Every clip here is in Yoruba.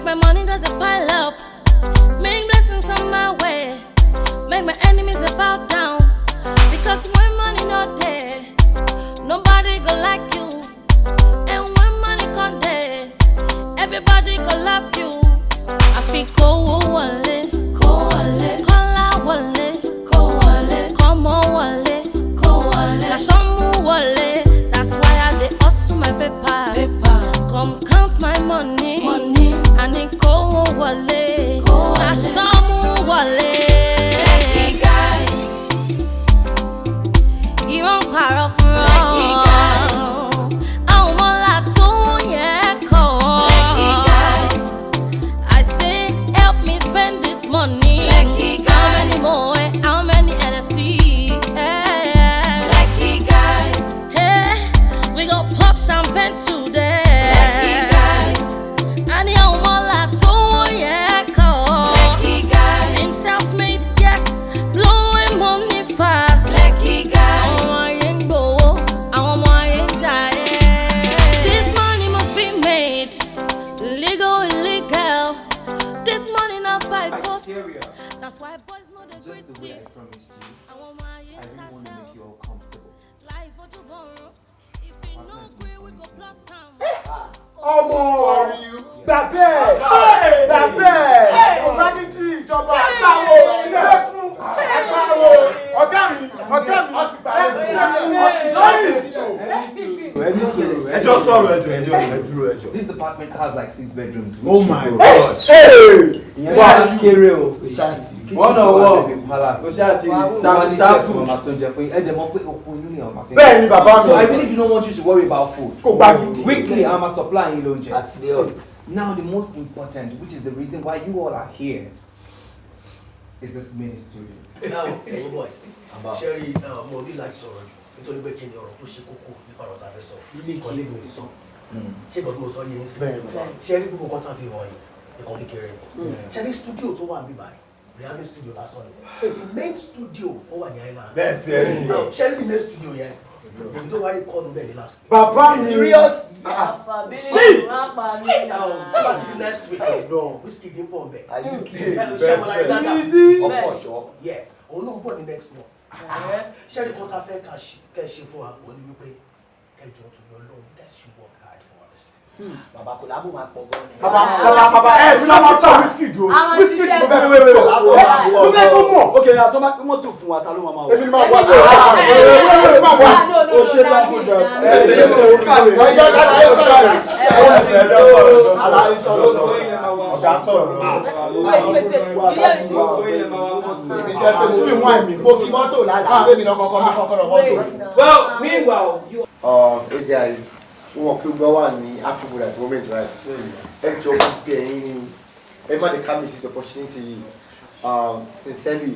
my money does a pile up. Make blessings on my way. Make my enemies a bow down. Because when money not there, nobody go like you. And when money come there, everybody go love you. I feel cold wallet, Kola wallet, come on wallet, Kashamu wallet. That's why I dey hustle my paper. Come count my money, and then cold wallet, Kashamu wallet. Lekki guys, you won't power from Lekki guys. I want like so yeah, cold. Lekki guys, I say help me spend this money. Lekki guys, how many NSC? Lekki guys, hey, we go pop champagne today. Lekki guys, and you want like so yeah, cold. Lekki guys, in self-made, yes, blowing money fast. Lekki guys, this money must be made, legal, illegal. This money not by force. That's why boys know the great Just the way I promised you, I really want to make you all comfortable. Life for tomorrow. If you know agree, we go plus some. That bed! Ọ̀gbádìdì ìjọba àgbáwo lẹ́fún àgbáwo ọ̀gá mi ẹjọ́. This apartment has like 6 bedrooms. Oh my God! Hey! Wow, kéré o. Bẹ́ẹ̀ni bàbá mi. So I really do not want you to worry about food. Weekly, I'm a supplying lunch. Now the most important, which is the reason why you all are here, is this mini studio. Now, hey boys, Sherry, mo ní láti sọ̀rọ̀ jù nítorí pé kí ni ọ̀rọ̀ tó ṣe kókó nípa ọ̀rọ̀ tá a fẹ́ sọ. Colleague mi ti sọ. Ṣé ìgbà tí mo sọ yé yín sí? Sherry gbogbo kan tá a fi hàn yín, ẹ̀kan kékeré. Sherry studio tó wà níbí báyìí, reality studio lásán ni. The main studio ó wà ní Island. Bẹ́ẹ̀ ti ẹ rí i. Sherry the main studio yẹn, èmi tó wá rí kọ́ọ̀nù bẹ́ẹ̀ ní last week. Bàbá mi. Serious? Now, that's the next week. No, whiskey didn't pump back. Are you kidding? Easy. Of course, sure. Yeah. Oh no, but the next month. Sherry comes after cash for her when you pay. Can you to your loan? That she work hard for us. Baba Kolabo ma pogo ni. Baba, so whiskey do. Whiskey go very well. Go make go more. Okay, now to make mo to fún wa ta ló ma wa. Èmi ma wa. O ṣe ba good job. Well, meanwhile, you. Hey guys, we want to go on the Africa at the moment, right? And job paying. Everybody can miss this opportunity. Sincerely,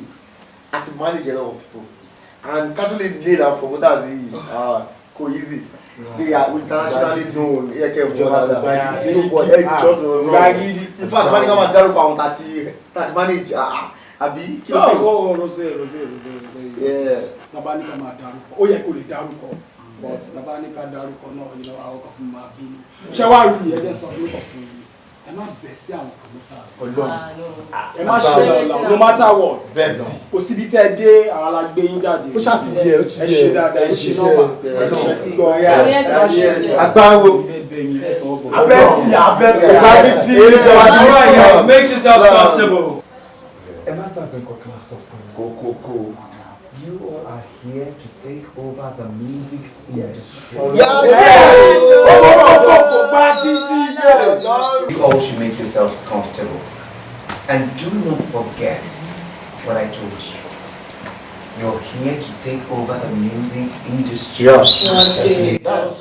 and to manage a lot of people. And Catholic jail for what are the easy. They are internationally known. In fact, when you come and down that manage, Abi. Oh, Rose. Yeah. Nabanika ma daruko. Ó yẹ kó lè daruko. But Nabanika daruko náà, you know, àwọn kan fún ma bí. Ṣé wá rí ẹ jẹ́ sọ pé ko fún yín. Ẹ má bẹ̀ sí àwọn promoter. Ẹ má ṣe no matter what. Kò sí bí tẹ́ dé àwọn alágbé yín jáde. Ó ṣá ti yẹ, ó ti yẹ. Ẹ ṣe dáadáa, ẹ ṣe normal. Ẹ ṣe ti go ya. Agbawo. Make yourself comfortable. Go. You all are here to take over the music industry. You all should make yourselves comfortable. And do not forget what I told you. You're here to take over the music industry. That's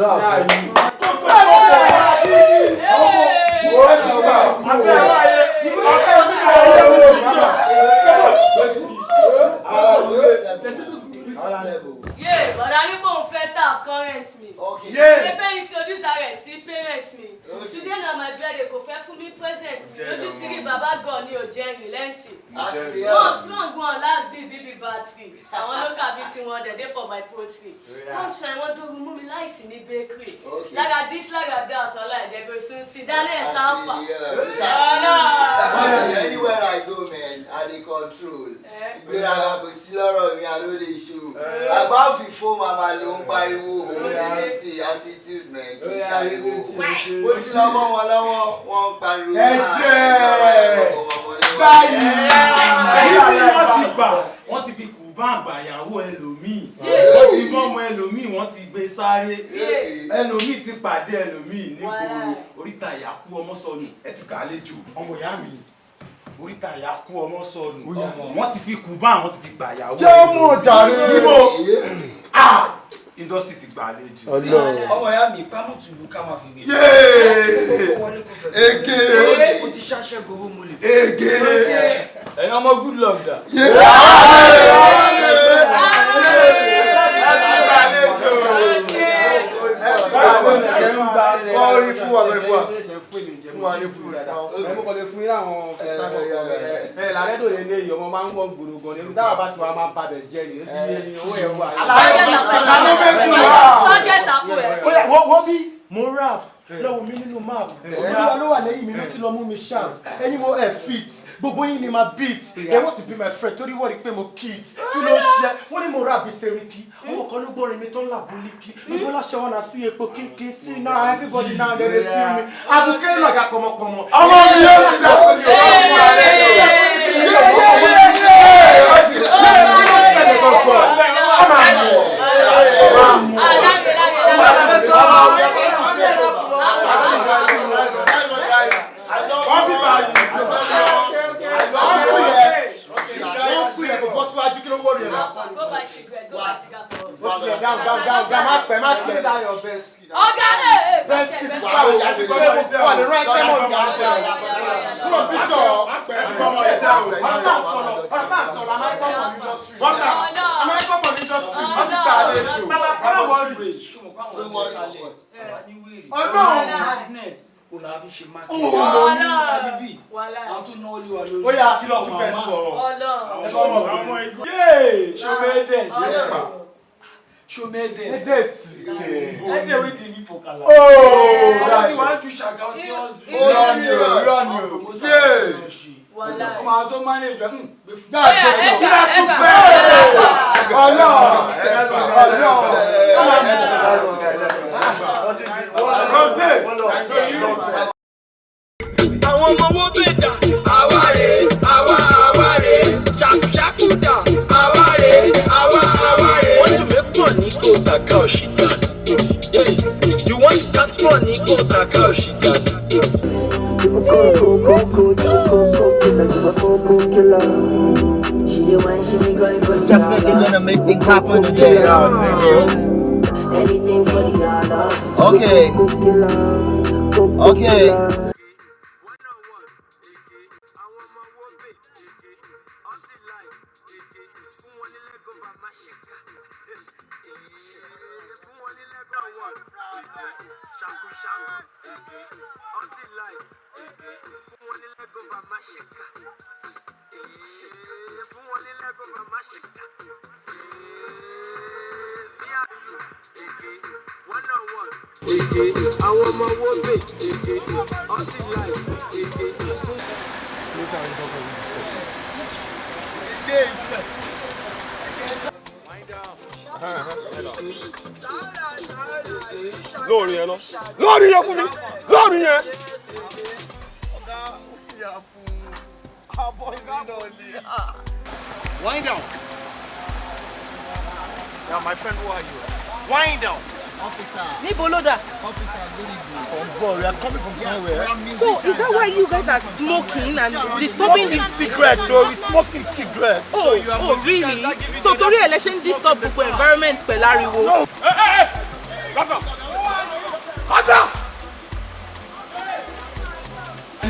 Yeah, but I need more feta current me. Okay. Yes. If I introduce her, see parents me. Today na my birthday, go fair for me present. You think Baba God ni o Jerry relenting. One strong one last big bad feed. I want look at it one day for my poultry. One time want to remove me lice in the bakery. Like a this, like a that, so like they go soon see that is alpha. Anywhere I go, man, I dey control. When I go see Laura, me I know the issue. I go before Mama Long pariwo, attitude, man. What you want pariwo? Wọ́n ti fi kùbá àgbàyàwó ẹlòmíì. Wọ́n ti bọ́mọ ẹlòmíì, wọ́n ti gbé sáré. Ẹlòmíì ti pàdé ẹlòmíì nígboro. Oríta ìyá kú ọmọ sọnù. Ẹ ti gbàlejò ọmọ ìyá mi. Oríta ìyá kú ọmọ sọnù. Wọ́n ti fi kùbá, wọ́n ti fi gbàyàwó. Jẹ́ ọmọ jàre. Níbo? Industry ti gbàlejò. Ọmọ ìyá mi pamọ́ tùlù ká máa fi gbé. Ege. Ó ti ṣáṣẹ́ gbogbo mo lè. Ege. Ẹ̀yin ọmọ good luck da. Mo rap lọ́wọ́ mi nínú map. Olúwa ló wà lẹ́yìn mi ló ti lọ mú mi shout. Ẹni mo fit. Gbogbo yín ni ma beat. They want to be my friend torí wọ́n rí pé mo kid. Kí ló ṣe? Wọ́n ní mo rap bí Seriki. Ọmọ kan ló gbọ́rin mi tó ń là bólíkì. Gbogbo láṣẹ wọn náà sí epo kíkí sí náà. Everybody now they dey feel me. Àbùké lọ́gà pọ̀mọ̀pọ̀mọ̀. Ọmọ mi yóò ti dá sí mi. Show me that. Date. Let them wait the for Kala. Oh, right. You want to shag out run you. Yeah. Come on, so manage. That's too bad. Oh no. Àwọn ọmọ wọn bẹ dà, àwárè, àwárè, ṣàkúṣàkúdà, àwárè. Want to make money, go taka oshida. You want to dance money, go taka oshida. Definitely gonna make things happen today. Anything for the Okay. Lórí yẹn lọ. Lórí yẹn fún mi. Lórí yẹn. Wind down. Yeah, my friend, who are you? Wind down. Officer. Niboloda. Officer, good evening. Boy, we are coming from somewhere. So is that why you guys are smoking and disturbing the cigarette? Though we smoking cigarette. Oh, really? So Tory election disturb the environment, Pelariwo? No. Hey! Cut down!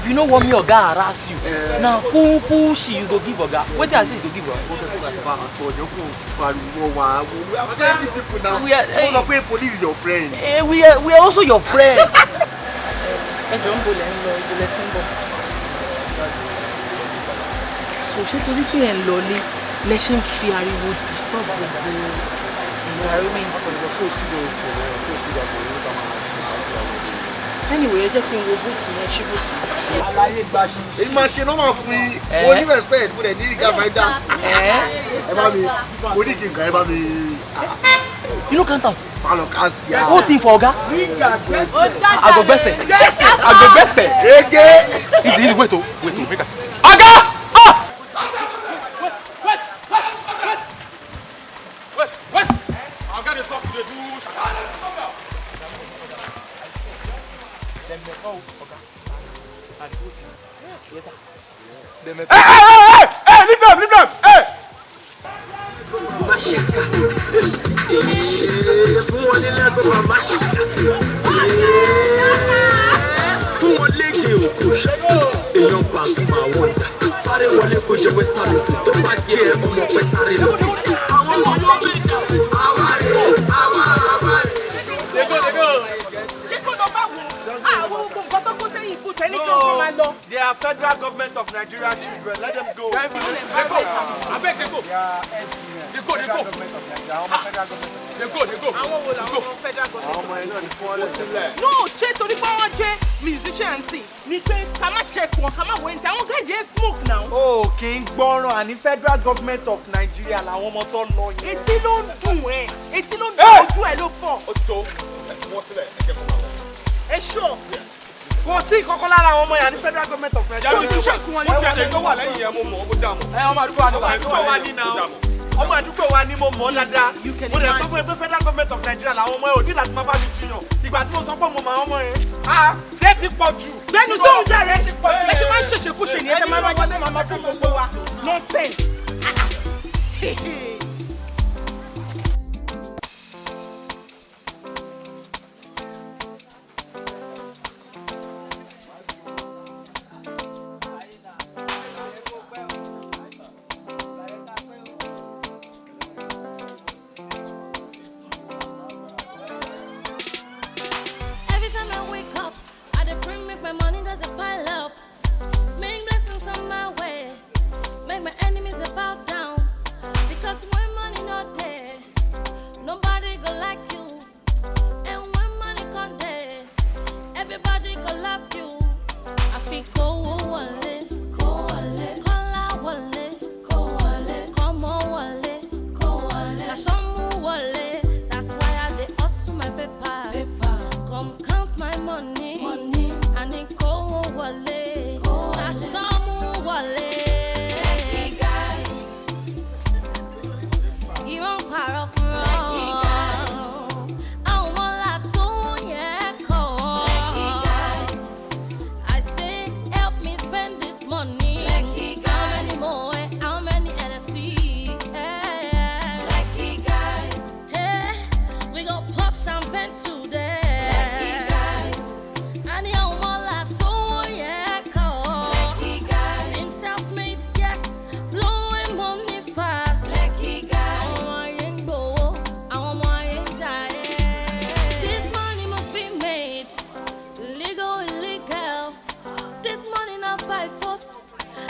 if you know what me oga harass you, now who she you go give oga? What I say you go give oga? Police is your friend. We are also your friend. So she told me and Lolly, letting fear would disturb the environment of the post. Anyway, I just think we'll go to next year. In my no free, only respect for the nigga by dance. You know, can't talk. Whole thing for Oga. I go best. Easy, wait, break up. Oga! Hey, leave them, hey! No, they are federal government of Nigeria children. Let them go. They go. No, check to the power musicians. Come and check one. Come and wait. I want guys here smoke now. Oh, King Bono and the federal government of Nigeria. I want more to know. It's don't do it. It's don't do it. Look for. It's sure. Go see Kokola and the federal government of Nigeria. You can imagine. Federal government of Nigeria.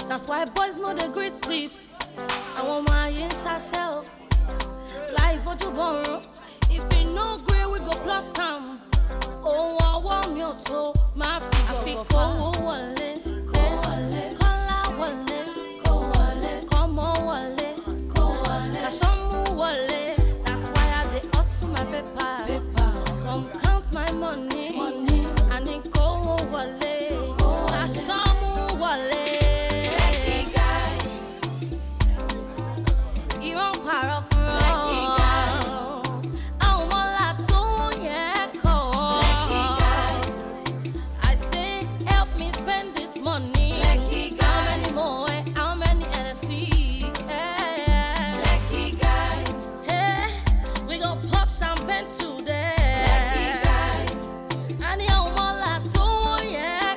That's why boys know the great sleep. I want my inside self. Life what you borrow. If you no grey, we go plus some. Oh, I want me to my feet. I feel cold, wallet, Kola wallet, come on wallet, cash on wallet. That's why I dey hustle my paper. Come count my money, and it cold wallet, cash on wallet. Yeah.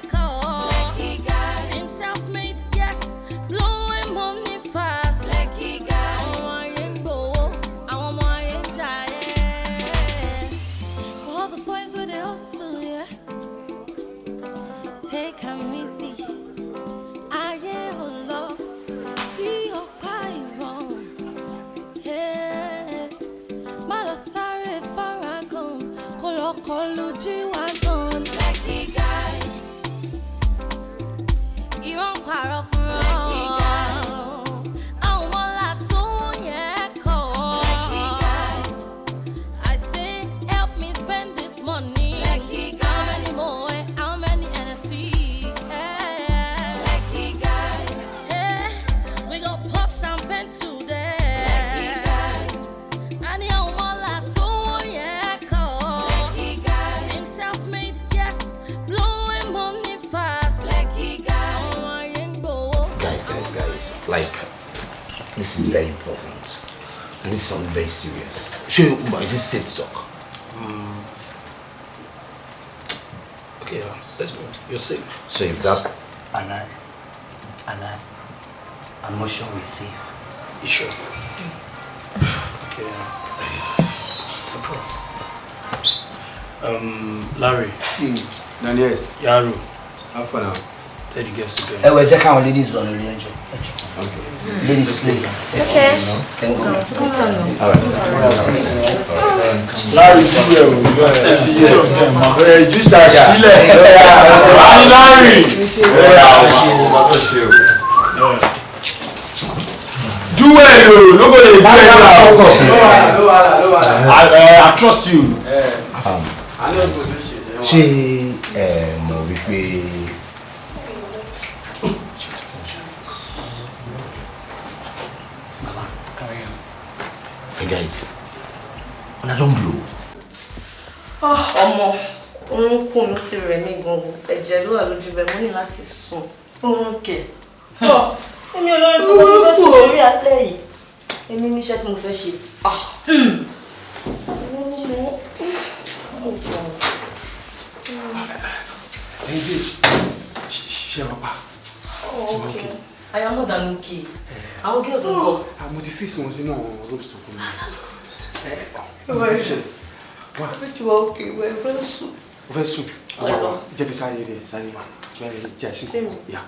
with the hustle, yeah. Take them easy. I get a lot. Be your pie, yeah. Malasare Faragon. Kolo Wagon. Lekki guys. You don't power of Lekki guys. I want like so, yeah, call. Lekki guys. I say, help me spend this money. Lekki guys. How many more? How many NSC? Lekki guys. Yeah, we go pop champagne today. Lekki guys. And you want like so, yeah, call. Lekki guys. Him self-made, yes, blowing money fast. Lekki guys. Oh, I ain't go. Guys, like, this is very important. And this is something very serious. Show you Uber, is this safe to talk? Okay, let's go. You're safe. So if that... I'm not sure we're safe. You sure? Okay. Larry. Daniel. Yaru. How far now? Tell the girls to go. We're checking out ladies on the range. Ladies, please. Okay. Can go. Larry, just I trust you. She we Hey guys, I don't blow. Ọmọ, òun kùn ti rẹ̀ mí gan-an. Ẹ̀jẹ̀ ló wà lójú bẹ̀ mo ní láti sùn. Òun kẹ̀. Èmi ò lọ́rùn tó kọ́ fẹ́ sùn lórí alẹ́ yìí. Èmi ní iṣẹ́ tí mo fẹ́ ṣe. Oh, okay. I am not than okay. Àwọn girls will go. I'm motivated once you know rooms to come. But you are okay. We're very soon. Very soon. Get the side here, side here. Very just. Yeah.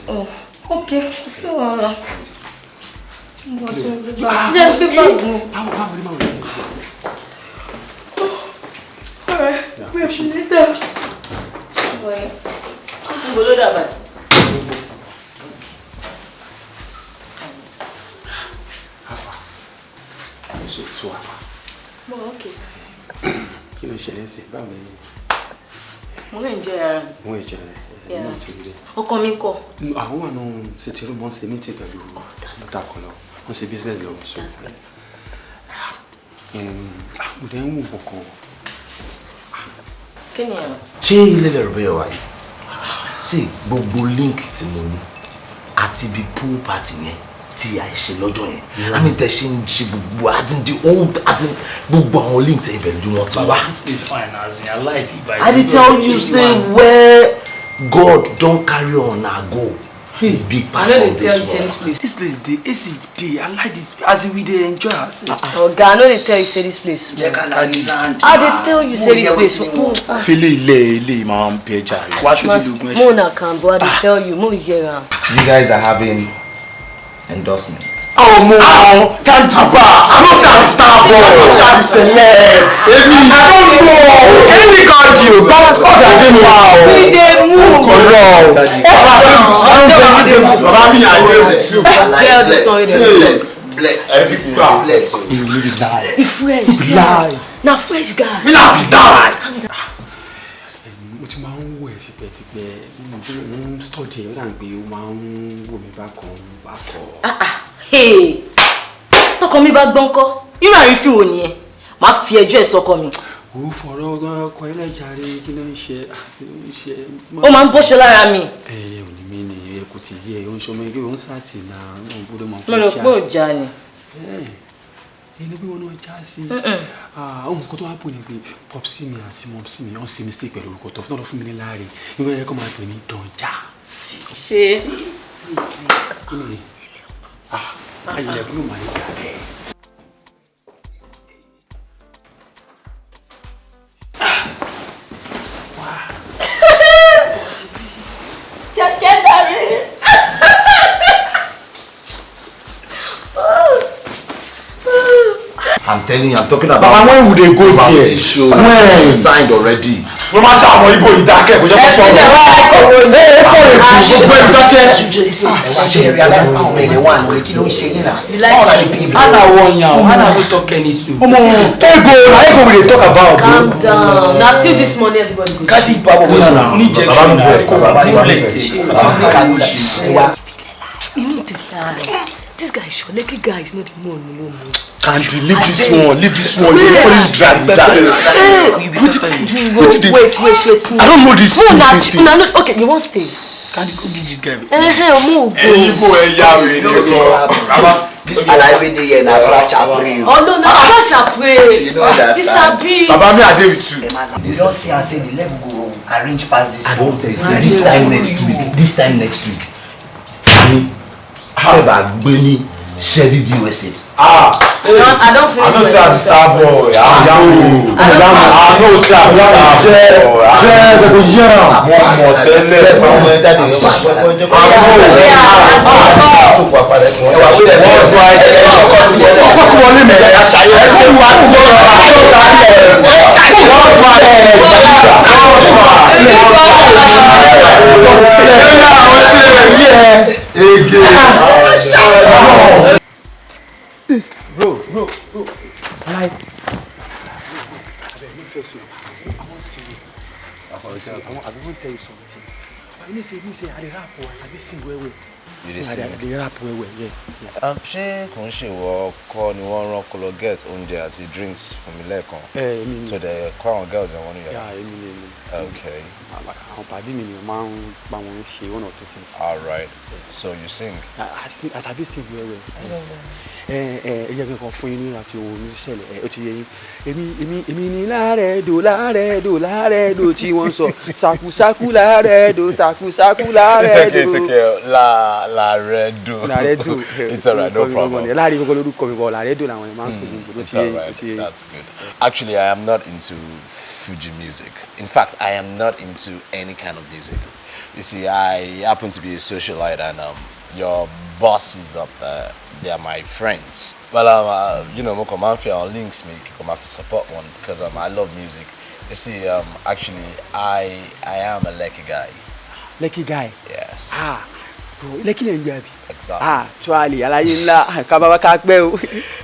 Oh, okay. So, just give back. Alright, we have to leave them. Wait. Below that bag. Okay. Kí ló ṣẹlẹ̀ sí báwo ni? Mo ń enjoy ara mi. Mo enjoy rẹ̀. Yeah. Mo ti rí. Ọkọ mi kọ́. Àwọn wà náà ṣe ti rú mọ́ ṣe meeting pẹ̀lú ọ̀dà kan lọ. Wọ́n ṣe business lọ. Mo dẹ̀ ń wù kankan. Kí ni ẹ̀rọ? Ṣé ilé lẹ̀rọ bẹ́ẹ̀ wáyé? Sí, gbogbo link tí mo ní àti bí pool party yẹn tí a ṣe lọ́jọ́ yẹn. Àmì tẹ̀ ṣe ń ṣe gbogbo gbogbo àwọn links ẹ̀ bẹ̀rẹ̀ ni wọ́n ti wá. This place fine as in I like it. I did tell you say where God don't carry on na go. Hey, big part of this world. This place dey AC dey. I like this as we dey enjoy ourselves. Oga, I know they tell you say this place. I dey tell you say this place. Fele ile ma n pe ja. Why should you look me? Mo na kan but I dey tell you, mo hear am. You guys are having endorsements. Oh mo, can't you back? I'm not that star boy. I'm not that celeb. I don't know. Any card you, but I don't know. We dey move. Correct. Bless. Be fresh. Na fresh guy. Me na die. Mo ti máa ń wò ẹ́ tipẹ́tipẹ́. Mo ń study ẹ̀ láǹgbé ó máa ń wò mí bákan. Hey. Tọkọ mi bá gbọ́n kọ́. Irú àrífín wo nìyẹn? Màá fi ẹjọ́ ẹ̀ sọ́kọ mi. Ó fọ̀rọ̀ ọkọ ẹlẹ́jàre kí ló ń ṣe? Ó máa ń bọ́ṣọ lára mi. Òní mi ni ẹ kò ti yẹ ó ń ṣọmọ ẹgbẹ́ òun sáàtì náà ó ń gbọ́dọ̀ máa Mo rò pé ò já ni. ẹni bí wọn náà já sí ohun kan tó wá pò ní pé popsi mi àti momsi mi wọ́n ṣe mistake pẹ̀lú orúkọ tó fún mi ní láàrin nígbà yẹn kọ́ máa pè ní dọ̀njà sí. ṣe kí ni ayẹlẹkùn ló máa ní ìjà rẹ. kẹ̀kẹ́ darí. I'm telling you, I'm talking about. Baba, when would they go there? When signed already. No matter how many people you dark, go just sọ. Calm down. Now still this morning everybody go. You need to lie. This guy is sure. Lekki guy is not the no. Candy, leave this one. You always drag that. Wait. I don't know this. Okay, you won't stay. Candy, go give this guy. Move. This Aigbe dey here na Abracha pray. Oh no, Abracha pray. You know that. This a big. Baba, me I dey with you. You don't see, I say the level go arrange past this. I don't tell you. This time next week. However, Benny, Chevy View Estate. I don't feel. I know say I'm star boy. I know say I'm star boy. Bro. Like, I want to tell you something. You say I rap or I sing well. You dey sing? I rap well, yeah. Ṣé kò ń ṣe ìwọ kọ́ ni wọ́n rán kó lọ get oúnjẹ àti drinks fún mi lẹ́ẹ̀kan? So the kọ́ àwọn girls ẹ̀ wọ́n ní yàrá? Okay. Àwọn pàdé mi ni máa ń bá wọn ṣe one or two things. All right. So you sing? I sing well. Ẹ yẹ kí n kàn fún yín ní àti ohun mi ṣẹlẹ̀ ó ti yẹ yín. Èmi ni láàrẹ̀ dò tí wọ́n sọ ṣàkúṣàkú láàrẹ̀ dò ṣàkúṣàkú láàrẹ̀ dò. Take care. Láàrẹ̀ dò. It's alright, no problem. Láàrin gbogbo lórúkọ mi bọ̀ láàrẹ̀ dò làwọn ẹ̀ máa ń pè mí. It's alright, that's good. Actually, I am not into Fuji music. In fact, I am not into any kind of music. You see, I happen to be a socialite and your bosses up there, they are my friends. But mo come out on links, me come out support one because I love music. You see, actually, I am a Lekki guy. Lekki guy? Yes. Bro, Lekki lè ń gbé àbí? Exactly. Tuali, aláyé ńlá, kábàbá ká pẹ́ o.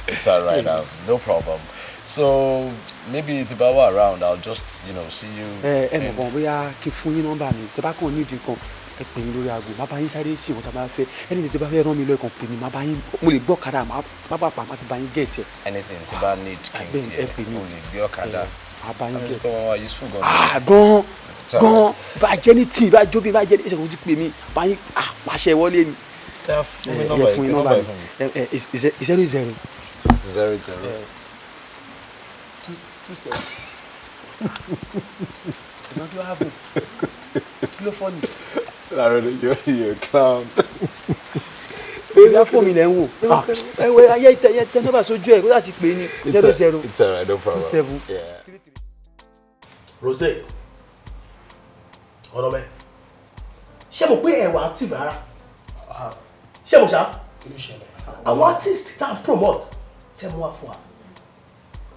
It's alright, no problem. So maybe it's about around. I'll just see you. Mọ̀ bọ̀ bóyá kí fún yín nọ́mbà mi, tẹ́ bá kàn ní ìdí kan. Ẹ pè mí lórí aago, má bá yín sáré sí ìwọ̀n tá a bá fẹ́. Ẹni tí bá fẹ́ rán mi lọ ẹ̀kan pè mí, má bá yín, mo lè gbọ́ ọ̀kadà, má bá ti bá yín gẹ̀ẹ́tì ẹ̀. Anything tí bá need kí n pè mí. Mo lè gbé ọ̀kadà. Má bá yín gẹ̀ẹ́tì. Tó wá useful gan. Gan bá jẹ́ ní tí bá jóbi bá jẹ́ ní ìṣẹ̀kùn tí pè mí, bá yín pàṣẹ wọlé ni. Fún yín nọ́mbà mi. 00. 27. Don't you have it? Kilo funny. Larry, you're a clown. Ìyá fún mi lẹ́ ń wò. Ẹ̀wẹ̀ ayé tẹ nọ́mbà sójú ẹ̀ kó láti pè ní 00. It's alright, no problem. 27. Yeah. Rosé, ọ̀rọ̀ mẹ́, ṣé mo pé ẹ̀wà active rárá? Ṣé mo ṣá? Àwọn artist tá à ń promote tẹ́ mú wá fún wa.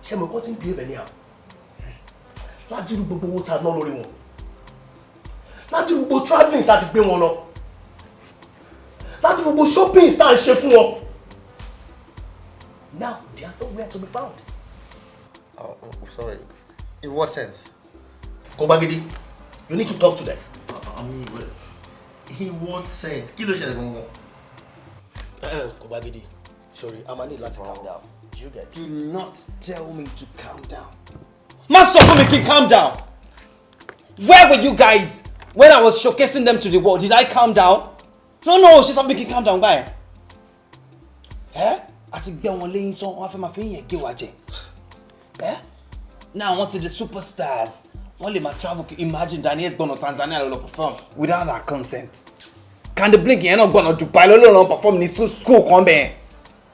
Ṣé mo kọ́ tí ń behave anyhow? Ládùúgbò gbogbo owó tá a ná lórí wọn. Ládùúgbò gbogbo travelling tá a ti gbé wọn lọ. Ládùúgbò gbogbo shopping tá a ń ṣe fún wọn. Now they are nowhere to be found. Oh, sorry. In what sense? Kobagidi, you need to talk to them. In what sense? Kí ló ṣẹlẹ̀ gangan? Kobagidi, sorry, I'm gonna need to calm down. You get? Do not tell me to calm down. Master Fumiki, calm down. Where were you guys when I was showcasing them to the world? Did I calm down? No, she's not making calm down, guy. àti gbé wọn lẹ́yìn tán wọ́n fẹ́ máa fi yẹn gé wa jẹ. Now I want to the superstars. Wọ́n lè máa travel. Imagine Daniel's gone to Tanzania to perform without our consent. Can the blink yẹn náà gbọ́nà Dubai lọ́lọ́run perform ní school kan bẹ́ẹ̀?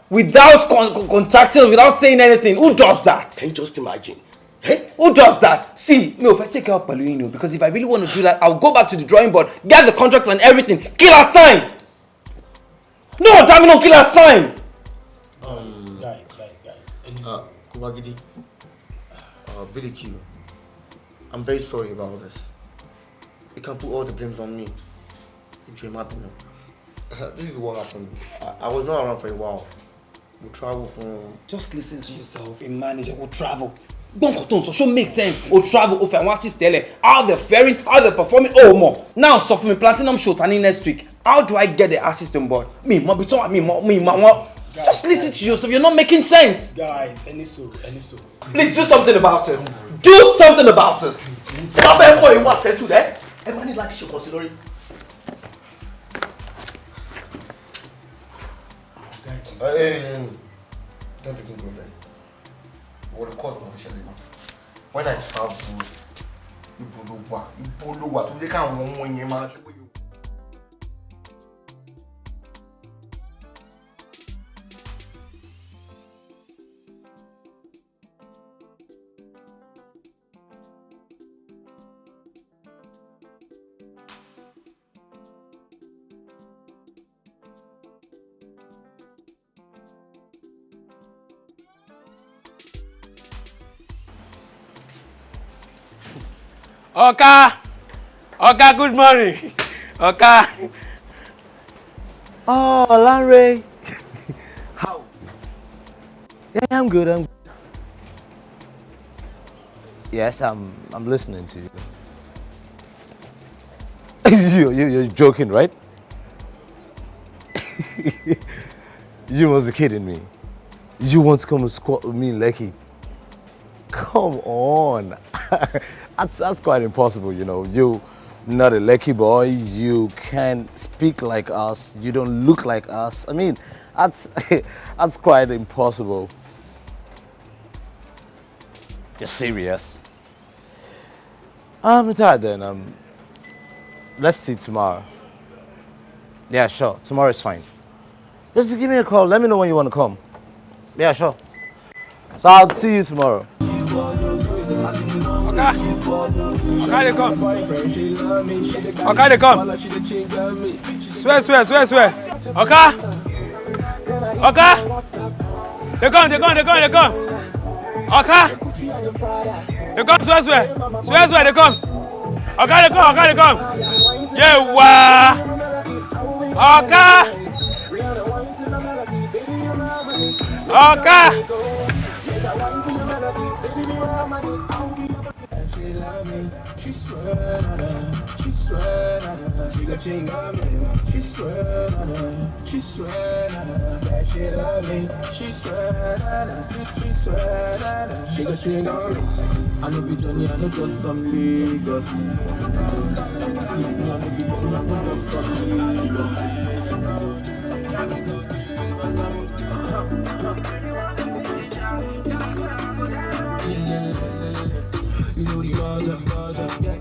Without contacting, without saying anything, who does that? Can you just imagine? Hey? Who does that? See, no, if I take out Paluino, because if I really want to do that, I'll go back to the drawing board, get the contract and everything, kill her sign! No, damn it, no, kill her sign! Guys. Kubagidi, Billy Q, I'm very sorry about this. You can put all the blames on me. This is what happened. I was not around for a while. We'll travel from... Just listen to yourself. A manager will travel. Don't so make sense. We'll travel. If I want to tell how they're faring, how they're performing. Oh, more. Now, so for me, Platinum show turning next week. How do I get the assistant board? Me. Just listen to yourself. You're not making sense. Guys, any so. Please do something about it. Do something about it. Don't even go there. What the cost of the when I travel, to they can't one year man. Oka, good morning. Oka. Oh, Lanre. How? Yeah, I'm good. Yes, I'm listening to you. You're joking, right? You must be kidding me. You want to come and squat with me in Lekki? Come on. That's quite impossible, you know. You're not a Lekki boy. You can't speak like us. You don't look like us. I mean, that's quite impossible. You're serious? I'm tired then. Let's see tomorrow. Yeah, sure. Tomorrow is fine. Just give me a call. Let me know when you want to come. Yeah, sure. So I'll see you tomorrow. Okay, they come. Okay, they come. Swear. Okay. They come. Okay. They come, swear, they come. Okay, they come. Yeah, wow. Okay. She swear, she got chain on me. She swear, she love me. She swear, she got chain on me. I know be Johnny, I know just from Lagos. See me, I know be Johnny, I know just from Lagos. You know the order, yeah,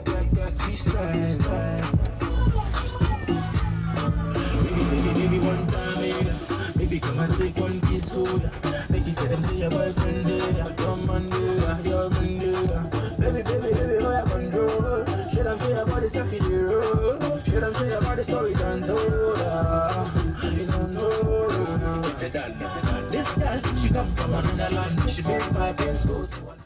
we stand. Maybe one time, maybe come and take one kiss for ya. Make you tell them say your boyfriend there, your man there, your man there. Baby, oh yeah, control. Should I say about the selfie there? Should I say about the stories untold? It's untold. This girl, she come from another land. She make my pants go to one.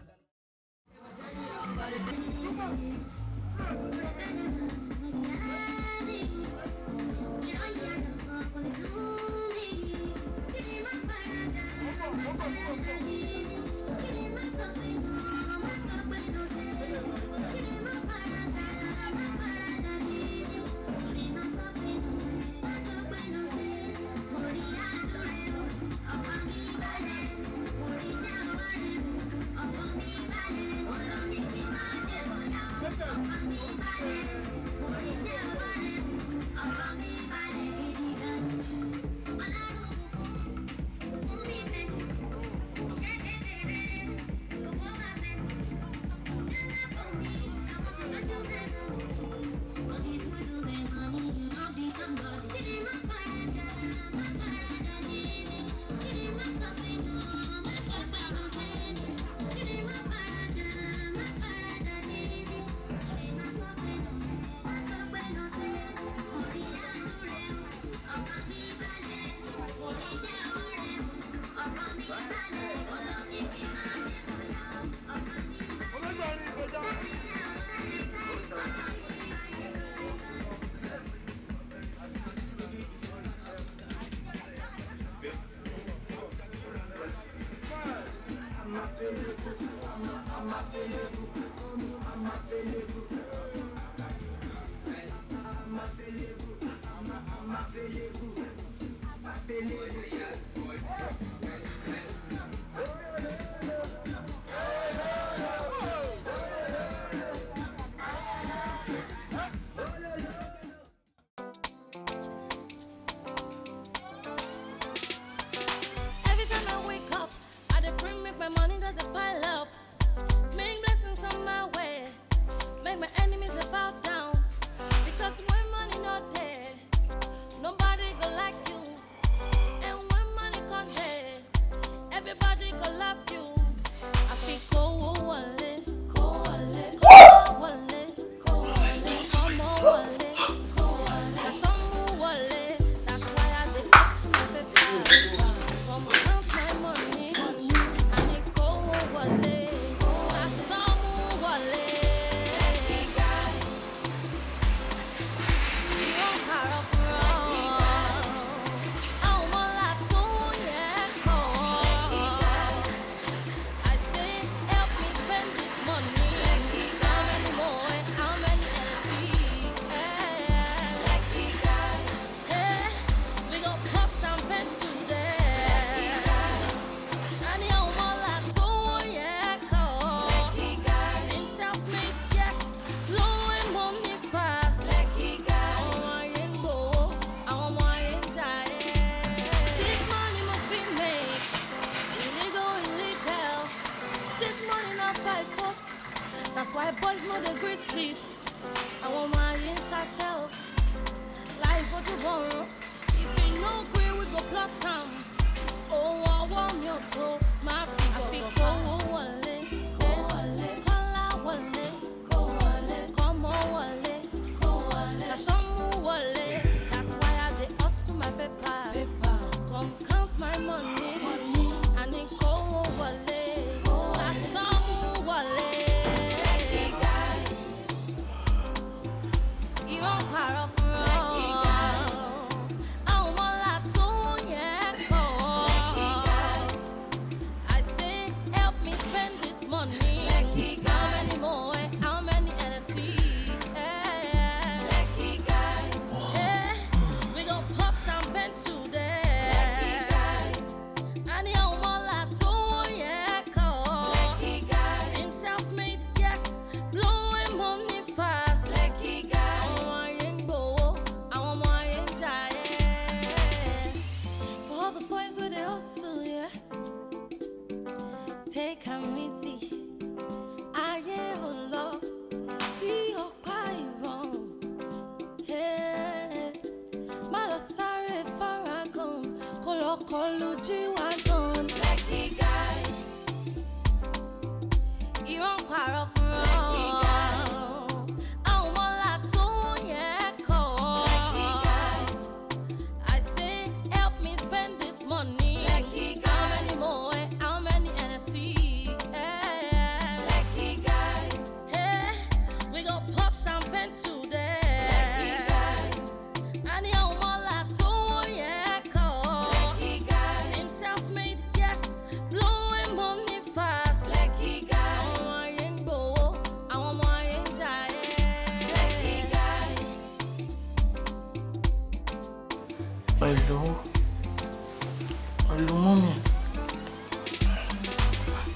Hello, mommy.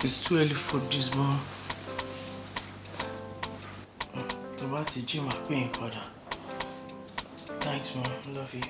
It's too early for this, mom. I'm about to gym my pain, father. Thanks, mom. Love you.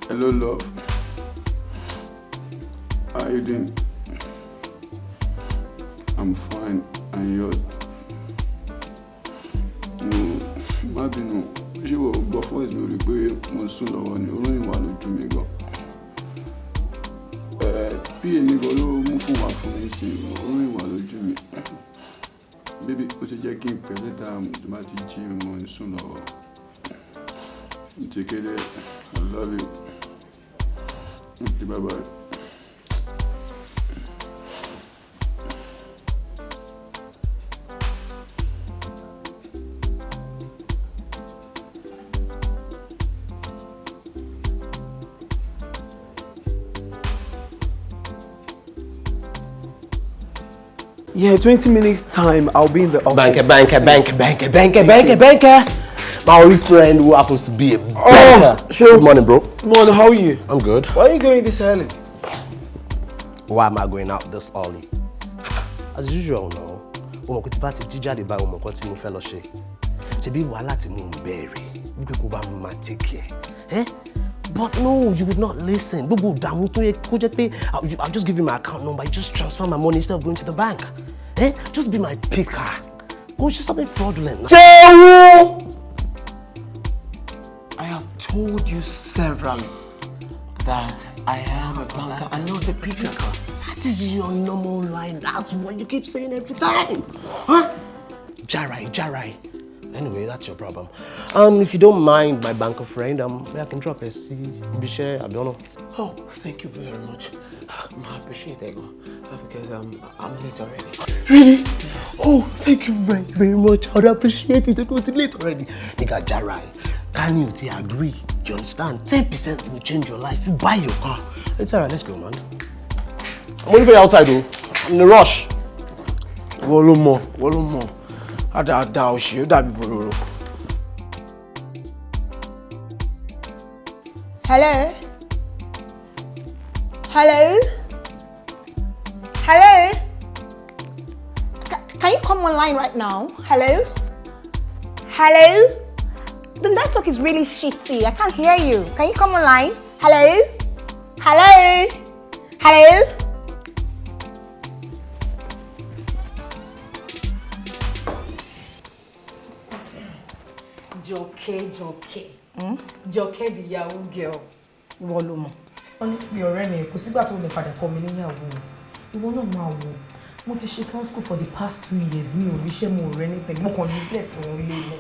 Hello, love. How are you doing? I'm fine. And yours? No, má bínú. Ṣé o gbọ́ fún ìsinmi rí pé mo sùn lọ́wọ́ ni oróyìn wà lójú mi gan? Bí èmi gan ló mú fún wa fún mi sí oróyìn wà lójú mi. Bébí, ó ti jẹ́ kí n pẹ́ lẹ́tà tó bá ti jí mo ń sùn lọ́wọ́. Take care. I love you. Okay, bye-bye. Yeah, 20 minutes time, I'll be in the office. Banker. My only friend who happens to be a banker. Sure. Good morning, bro. Good morning, how are you? I'm good. Why are you going this early? Why am I going out this early? As usual, no. Omo kuti ba ti jijade ba omo kan tí mo fẹ́ lọ ṣe. Ṣebí wàhálà tí mo ń bẹ̀rẹ̀. Bí kò bá ma take care. But no, you would not listen. Gbogbo dààmú tó yẹ kó jẹ́ pé I'll just give you my account number. You just transfer my money instead of going to the bank. Just be my picker. Go just something fraudulent. Chewu! I have told you severally that I am a banker and not a picker. That is your normal line. That's what you keep saying every time. Huh? Jarai. Anyway, that's your problem. If you don't mind, my banker friend, I can drop a C, share, I don't know. Oh, thank you very much. I appreciate it, because I'm late already. Really? Oh, thank you very, very much. I appreciate it. It's late already. Nigga, Jarai, can you agree? Do you understand? 10% will change your life. You buy your car. It's alright, let's go, man. I'm waiting for you outside, though. I'm in a rush. One more. Àdáadáa òṣì ó dàbí bòròrò. Hello? Hello? Hello? Can you come online right now? Hello? Hello? The network is really shitty. I can't hear you. Can you come online? Hello? Hello? Hello? Jọkẹ́ the Yahoo girl. Ìwọ ló mọ̀. Honestly, ọ̀rẹ́ mi, kò sígbà tó lè padà kọ́ mi níyàwó. Ìwọ náà máa wò. Mo ti ṣe school for the past 2 years. Mi ò ríṣẹ́, mo ò rẹ́ anything. Mo kàn useless wọn lé lọ.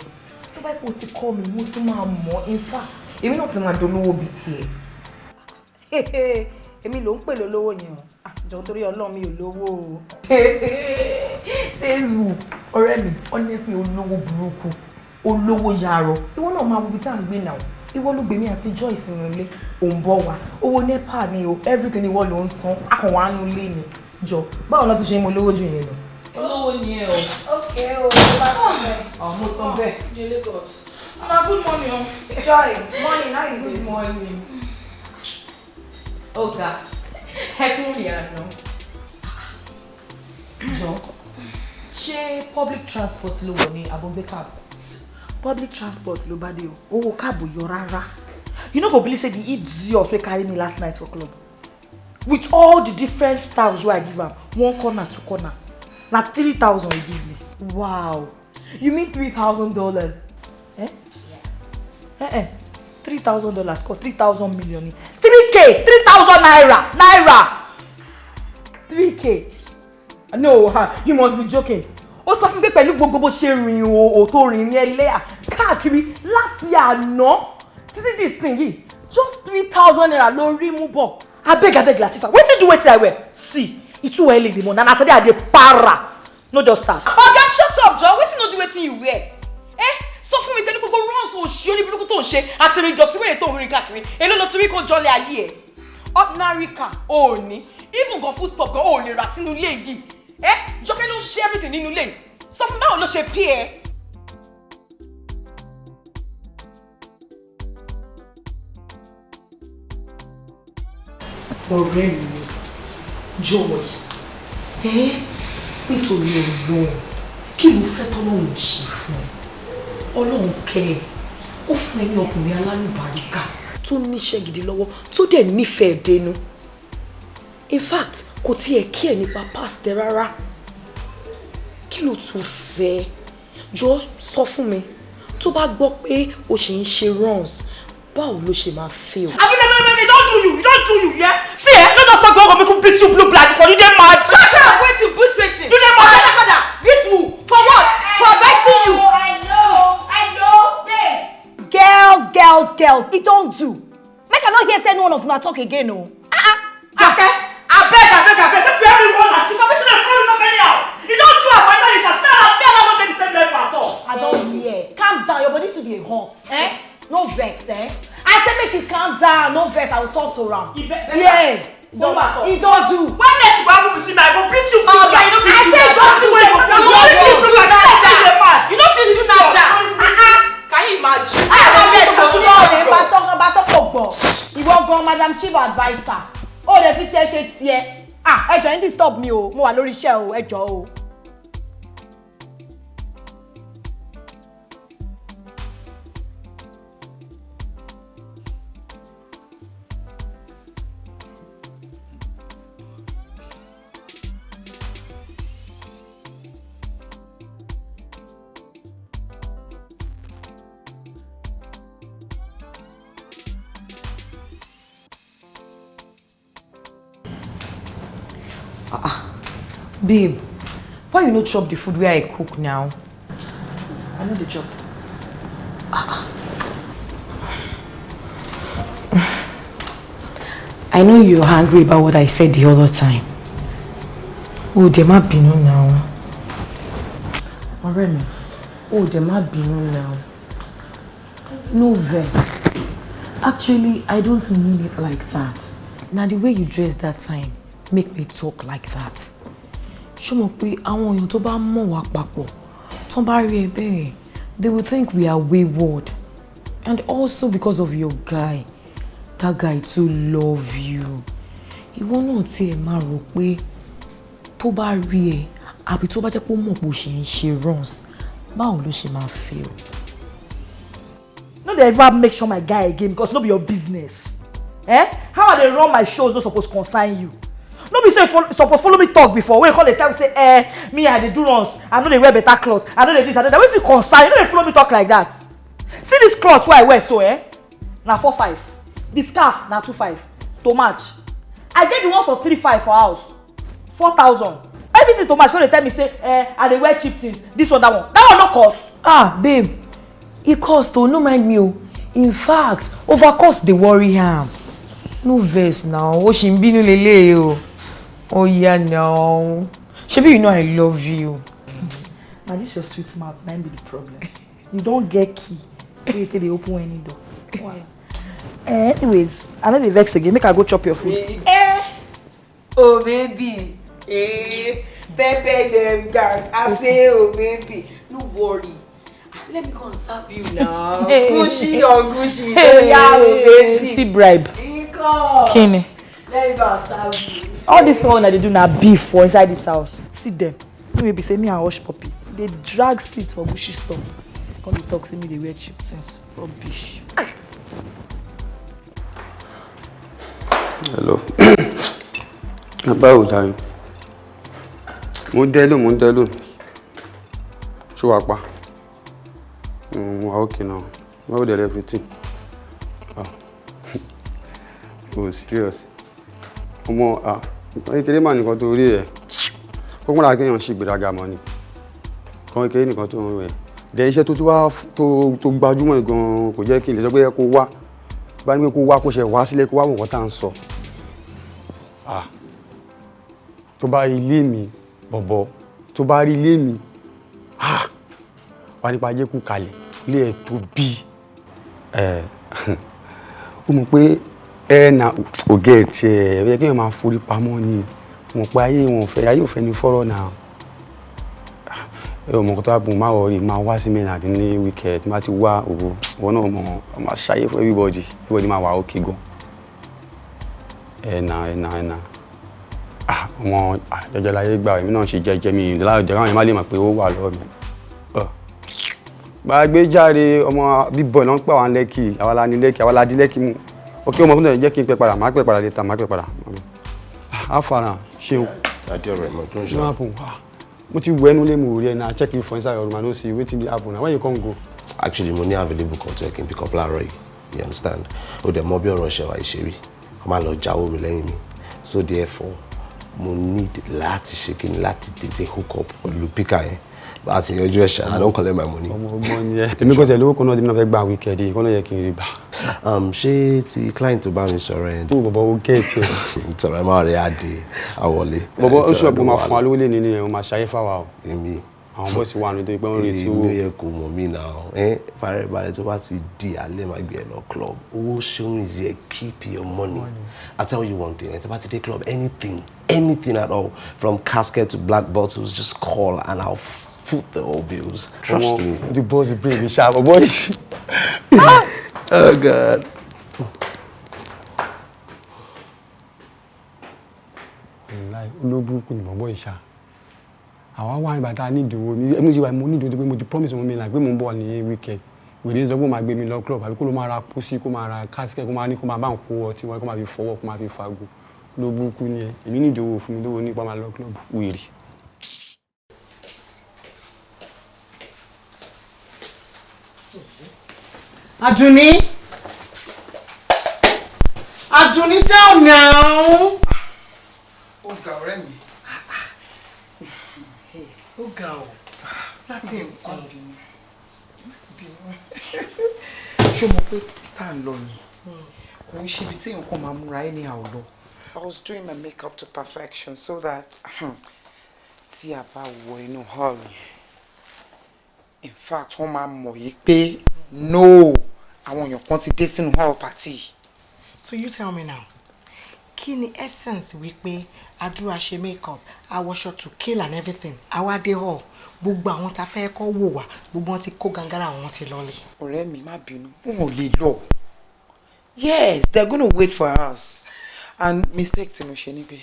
Tó bá kò ti kọ́ mi, mo ti máa mọ̀. In fact, èmi náà ti máa dolówó bíi tiẹ̀. Èmi ló ń pè lólówó yẹn o. Jọ̀ọ́ torí Ọlọ́run mi ò lówó o. Facebook, ọ̀rẹ́ mi, honestly, olówó burúkú. Olówó yàrá. Ìwọ náà máa wo bí tá à ń gbé náà. Ìwọ ló gbé mi àti Joyce nínú ilé. Ò ń bọ̀ wá. Owó NEPA ni o. Everything ìwọ ló ń san. A kàn wá nínú ilé ni. Jọ, báwo la tún ṣe mọ olówó jù yẹn lọ? Olówó ni ẹ o. Okay o, bá sílẹ̀. Mo sọ bẹ́ẹ̀. Jẹ́ Lagos. Good morning o. Joy, morning, how you doing? Good morning. Ọ̀gá, ẹkún rí àná. Jọ, ṣé public transport ló wọ̀ ní àbọ̀gbé cab? Public transport ló bá dé o. Owó cab yọ rárá. You no go believe say the idiot wey carry me last night for club. With all the different styles wey I give am, one corner to corner. Na 3,000 he give me. Wow. You mean $3,000? Eh? Yeah. $3,000 called 3,000 million. 3K! 3,000 naira! Naira! 3K? No, you must be joking. Ó sọ fún mi pé pẹ̀lú gbogbo bó ṣe rìn o tó rìn ní ẹlẹ́yà káàkiri láti àná títí di ìsìn yìí just 3,000 naira ló rí mú bọ̀. Abeg Latifa, wetin do wetin I wear? See, e too early in the morning and as I dey para. No just start. Oga, shut up, Joe. Wetin no do wetin you wear? Sọ fún mi pẹ̀lú gbogbo runs òṣì oníburúkú tó ń ṣe àti rìn dọ̀tí wẹ̀rẹ̀ tó ń rìn káàkiri. Èló ló ti rí kó jọlẹ̀ ayé ẹ̀. Ordinary car ò ní. Even gan food stop gan ò lè rà sínú ilé yìí. Jọkẹ́ ló ń ṣe everything nínú ilé. Sọ fún mi báwo ló ṣe pí ẹ. Ọ̀rẹ́ mi Joy, nítorí Ọlọ́run kí ló fẹ́ tọ́lọ́run ṣe fún ẹ? Ọlọ́run kẹ́ ẹ, ó fún ẹ ní ọkùnrin alálùbáríkà tó níṣẹ́ gidi lọ́wọ́ tó dẹ̀ nífẹ̀ẹ́ dénú. In fact, kò tiẹ̀ kí ẹ nípa past ẹ rárá. Kí ló tún fẹ́? Jọ sọ fún mi, tó bá gbọ́ pé o ṣì ń ṣe runs, báwo ló ṣe máa feel? I don't do you, yeah? See, no just talk about make beat you blue black for you dey mad. Shut up, wait to beat waiting. You dey mad. Beat who? For what? For advising you. I know this. Girls, it don't do. Make I not hear say any one of una talk again, no. Okay, I beg, make everyone like information and phone talk anyhow. You don't do as I is as me and I not get the same level at all. I don't hear. Calm down, your body too dey hot. No vex, I say make you calm down, no vex, I will talk to am. Yeah. He don't do. When next you go happen between me, I go beat you. Oh, yeah, you don't feel I say don't do it. You don't feel do that. Can you imagine? Ìwọ gan Madam Chief Adviser. Ó dẹ̀ fi tiẹ̀ ṣe tiẹ̀. Ẹ jọ̀ọ́, yín disturb mi o. Mo wà lórí iṣẹ́ o, ẹ jọ̀ọ́ o. Babe, why you no chop the food where I cook now? I know the job. I know you're angry about what I said the other time. Oh, there might be no now. Already. Oh, there might be no now. No verse. Actually, I don't mean it like that. Now the way you dressed that time make me talk like that. Ṣó mọ̀ pé àwọn èèyàn tó bá mọ̀ wá papọ̀ Tó bá rí ẹ bẹ́ẹ̀, they will think we are wayward. And also because of your guy. That guy too love you. Ìwọ náà tí ẹ máa rò pé tó bá rí ẹ àbí tó bá jẹ́ pé ó mọ̀ pé ó ṣe ń ṣe runs, báwo ló ṣe máa feel? No dey ever make sure my guy again because no be your business. How I dey run my shows no suppose concern you. No be say you suppose follow me talk before wey you come dey tell me say me I dey do runs, I no dey wear better cloth, I no dey this, I no dey that. Wetin concern you? No dey follow me talk like that. See this cloth wey I wear so na 4,500. The scarf na 2,500 to match. I get the ones for 3,500 for house. 4,000. Everything to match. Go dey tell me say I dey wear cheap things. This one, that one. That one no cost. Ah, babe. E cost o, no mind me o. In fact, over cost dey worry am. No vex now. O ṣì ń bínú lele o. Oh yeah now. Shebi you know I love you. Na this your sweet mouth na be the problem. You don get key. You take dey open any door. Why? Anyways, I no dey vex again. Make I go chop your food. Oh baby. Pepper them gang. I say oh baby. No worry. Let me go and serve you now. Gucci on Gucci. Yeah, oh baby. See bribe. Kini. Let me go and serve you. All this one that they do na beef for inside this house. See them. Maybe say me and Hush Puppy. They drag seat for Gucci store. Come dey talk say me they wear cheap things. Rubbish. Hello. Báwo jàre? Mo ń dẹ́ lò. Ṣé wàá pa? Okay now. How did everything? Oh, serious. Kékeré mà nìkan tó rí ẹ̀. Kókó náà kéèyàn ṣì gbéraga mọ́ ni. Kan kékeré nìkan tó ń rẹ̀. Dẹ̀ iṣẹ́ tó gbajúmọ̀ gan-an kò jẹ́ kí n lè sọ pé kó wá. Bá ní pé kó wá kó ṣe wá sílé kó wá nǹkan tá à ń sọ. Tó bá rí ilé mi bọ̀bọ̀, tó bá rí ilé mi, wà nípa jẹ́ kú kalẹ̀, ilé ẹ̀ tó bí. Ó mọ̀ pé na ògẹ́ ti ẹ̀ yẹ kí èèyàn máa forí pamọ́ ni. Ó mọ̀ pé ayé ò fẹ́ ní fọ́rọ̀ náà. Ẹ ò mọ̀ kó tó bá bùn máa wọrí máa wá sí mẹ́rin àti ní wíkẹ̀ tí máa ti wá òwò wọn náà máa ṣayé fún everybody máa wà ókè gan. Ẹ̀nà ọmọ jẹjẹ láyé gbà èmi náà ṣe jẹjẹ mi láàjọ káwọn yẹn má lè mọ̀ pé ó wà lọ́wọ́ mi. Bá gbé jáde ọmọ bíbọ̀ náà ń pè wá lẹ́kì àwa la ní lẹ́kì àwa la di lẹ́kì mú. Òkè ọmọ fún mi jẹ́ kí n pẹ́ padà máa pẹ́ padà létà máa pẹ́ padà. Àfàrà ṣeun. Adé ọ̀rẹ́ mọ̀ tó ń ṣe. Mo ti wọ ẹnu lé mo rí ẹ na check you for inside your room and no see wetin dey happen na when you come go. Actually mo ní available kan tó yẹ kí n pick up láàárọ̀ yìí, you understand? Ó dẹ̀ mọ̀ bí ọ̀rọ̀ ṣe wà ìṣeré kó má lọ jáwọ́ mi lẹ́yìn mi, so therefore mo need láti ṣe kí n láti tètè hook up pẹ̀lú píkà yẹn bá a ti yanjú ẹ̀ ṣá I don't collect my money. ọmọ ọgbọ́n ni ẹ tèmi kò tẹ̀ lówó kan náà tèmi náà fẹ́ gba weekend yìí kó náà yẹ kí n rí gbà. Ṣé ti client tó bá mi sọ̀rọ̀ yẹn. ó bọ̀bọ̀ ó gẹ̀ẹ́tì ẹ̀. ìtọ̀rọ̀ ẹ̀ máa rẹ̀ á dé àwọlé. bọ̀bọ̀ ó ṣọ̀bù máa fún wa lówó lé nínú ẹ̀ ó máa ṣayé fáwa o. èmi àwọn bọ́ọ̀sì wà nítorí pé wọ́n retí owó. èmi yẹ kó mọ̀ mí náà fàrẹ̀ balẹ̀ tó bá ti di alẹ́ máa gbé ẹ lọ club owó ṣeun is here keep your money. I tell you one thing ẹ̀ tí bá ti dé club anything at all from casket to black bottles just call and I'll foot the whole bills. Trust me. The boss is big, sharp boys. Oh God. Olóbùkún ni bọ̀bọ̀ ìṣá. Àwa wá ìgbà tá a ní ìdòwò ní ẹnu ìṣèwà mo ní ìdòwò pé mo ti promise wọn mi là pé mo ń bọ̀ ní weekend. Wèrè sọ pé ó máa gbé mi lọ club àbí kó ló máa ra pósí kó máa ra casket kó máa ní kó máa bá ń kó ọtí wọn kó máa fi fọwọ́ kó máa fi fagbó. Olóbùkún ni ẹ. Èmi ní ìdòwò fún mi lówó nípa máa lọ club wèrè. Adunni down now. Ó ga ọ̀rẹ́ mi. Ó ga ọ̀ láti nǹkan ṣé mo pé tá à ń lọ yẹn kò ń ṣe ibi tí nǹkan máa múra ẹ́ ní àwòlọ́. I was doing my makeup to perfection so that tí a bá wọ inú hall yẹn in fact wọ́n máa mọ̀ yìí pé no àwọn èèyàn kan ti dé sínú hall party. So you tell me now kí ni essence wípé Adura ṣe makeup, awọṣọ to kill and everything. Àwa dé hall. Gbogbo àwọn tá fẹ́ kó wò wá, gbogbo wọn ti kó gangara àwọn ti lọlé. Ọ̀rẹ́ mi má bínú. Wọ́n ò lè lọ. Yes, they're going to wait for us. And mistake tí mo ṣe ni pé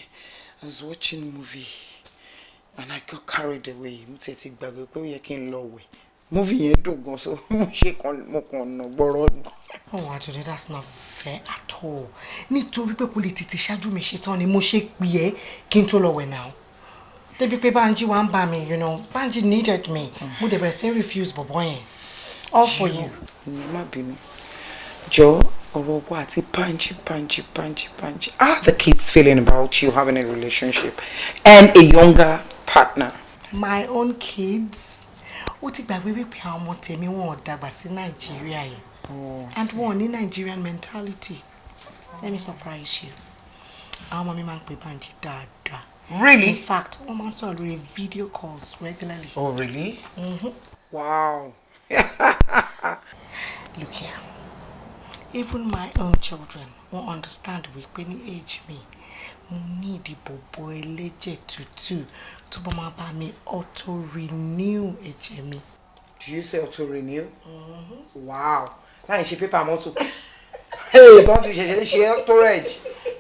I was watching movie and I got carried away. Mo ti gbàgbé pé ó yẹ kí n lọ wẹ̀. Movie yẹn dùn gan so mo ṣe kan mo kàn ná gbọ́rọ̀. Oh, Atunde, that's not fair at all. Nítorí pé kò lè tètè ṣáájú mi ṣetán ni mo ṣe pè ẹ́ kí n tó lọ wẹ̀ now. Débi pé Banji wá ń bá mi, you know. Banji needed me. Mo dẹ̀ bẹ̀rẹ̀ sí refuse bọ̀bọ̀ yẹn. All for you. Má bínú. Jọ̀ọ́ ọ̀rọ̀ wa àti Banji. How are the kids feeling about you having a relationship and a younger partner? My own kids. Ó ti gbàgbé wípé àwọn ọmọ tèmi wọn ò dàgbà sí Nàìjíríà yìí. And one ní Nigerian mentality. Let me surprise you. Àwọn ọmọ mi máa ń pè Banji dáadáa. Really? In fact, wọ́n máa ń sọ̀rọ̀ lórí video calls regularly. Oh, really? Wow. Look here. Even my own children won't understand wípé ní age me. Mo ní ìdìbò bọ̀ ẹlẹ́jẹ̀ tútù tó bá máa bá mi auto-renew ẹ̀jẹ̀ mi. Do you say auto-renew? Wow. Láì ṣe paper mọ́tò. Hey, don't you ṣe auto-reg.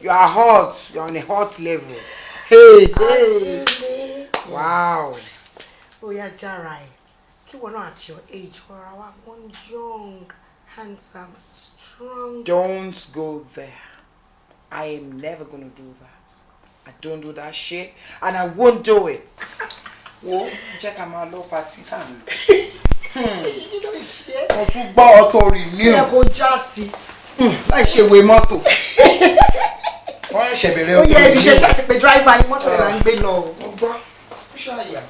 You are hot. You are on a hot level. Hey. Wow. Oh yeah, Jara. Kí wọ́n náà at your age for our one young, handsome, strong. Don't go there. I am never gonna do that. I don't do that shit, and I won't do it. Wo jẹ́ ká máa lọ party time. Mo tún gbọ́ auto-renew. Ẹ kò já sí. Láì ṣe wé mọ́tò. Wọ́n ṣe bẹ̀rẹ̀ auto-renew. Ó yẹ ibi ṣe ṣàti pé driver yín mọ́tò rẹ̀ là ń gbé lọ. Mo gbọ́. Ó ṣàyà.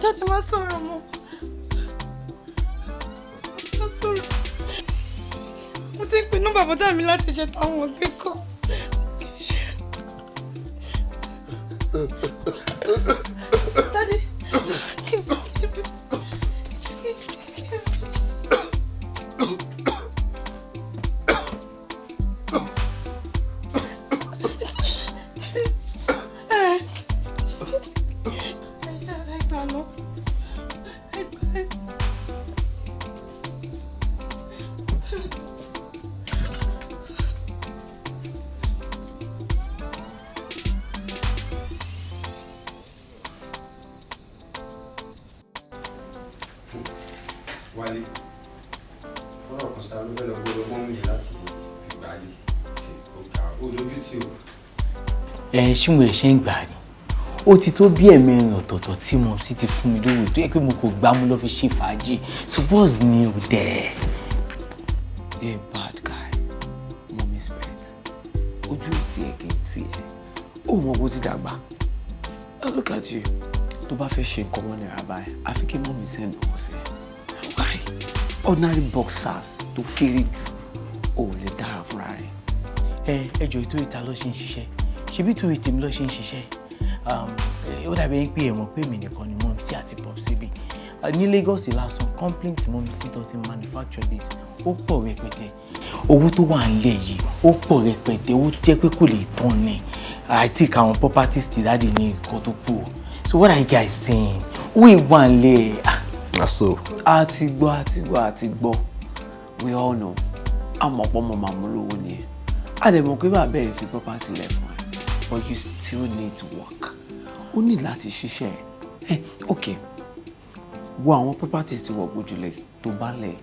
Daddy, má sọ̀rọ̀ mọ́. Má sọ̀rọ̀. Mo ti ń pe nọ́mbà bọ́dá mi láti jẹ táwọn òbí kọ́. Daddy, Wálé, ọ̀rọ̀ kan ṣáà ló fẹ́ lọ gbọ́dọ̀ mọ́ mi láti fi gbà yìí. Ọ̀gá olójú tí o. Ṣé mo ṣe ń gbà ni? Ó ti tó bí ẹ̀mẹrin ọ̀tọ̀ọ̀tọ̀ tí mo ti fún mi lówó tó yẹ pé mo kò gbá mú lọ fi ṣe fàájì. So what's new there? You're a bad guy. Mommy's pet. Ojú tí ẹ kì í tí ẹ. Ó mọ bó ti dàgbà. Look at you. Tó bá fẹ́ ṣe nǹkan wọn ní ra báyìí, àfi kí mọ́mí send owó sí ẹ. Why? Ordinary boxers tó kéré jù ò lè dára fúnra rẹ̀. Ẹjọ́ ètò ìta ló ṣe ń ṣiṣẹ́. Ṣebí torí tèmi ló ṣe ń ṣiṣẹ́. Ó dàbí ẹni pé ẹ̀wọ̀n pé mi nìkan ni mọ́mí sí àti pop síbi. Ní Lagos lásán complaint mọ́mí sí tó ti manufacture this ó pọ̀ rẹpẹtẹ. Owó tó wà nílẹ̀ yìí ó pọ̀ rẹpẹtẹ. Owó tó jẹ́ pé kò lè tán ni. I think àwọn properties ti dáàdì ní nǹkan tó kù. So what are you guys saying? Owó ìwà nílẹ̀. So. Àti gbọ́. We all know. Àmọ́ pọ́ mọ́ màmú lówó ni ẹ̀. A dẹ̀ mọ̀ pé bàbá ẹ̀ fi property lẹ̀ fún ẹ. But you still need to work. Ó ní láti ṣiṣẹ́. Okay. Wo àwọn properties tí wọ́n gbójúlẹ̀ tó bá lẹ̀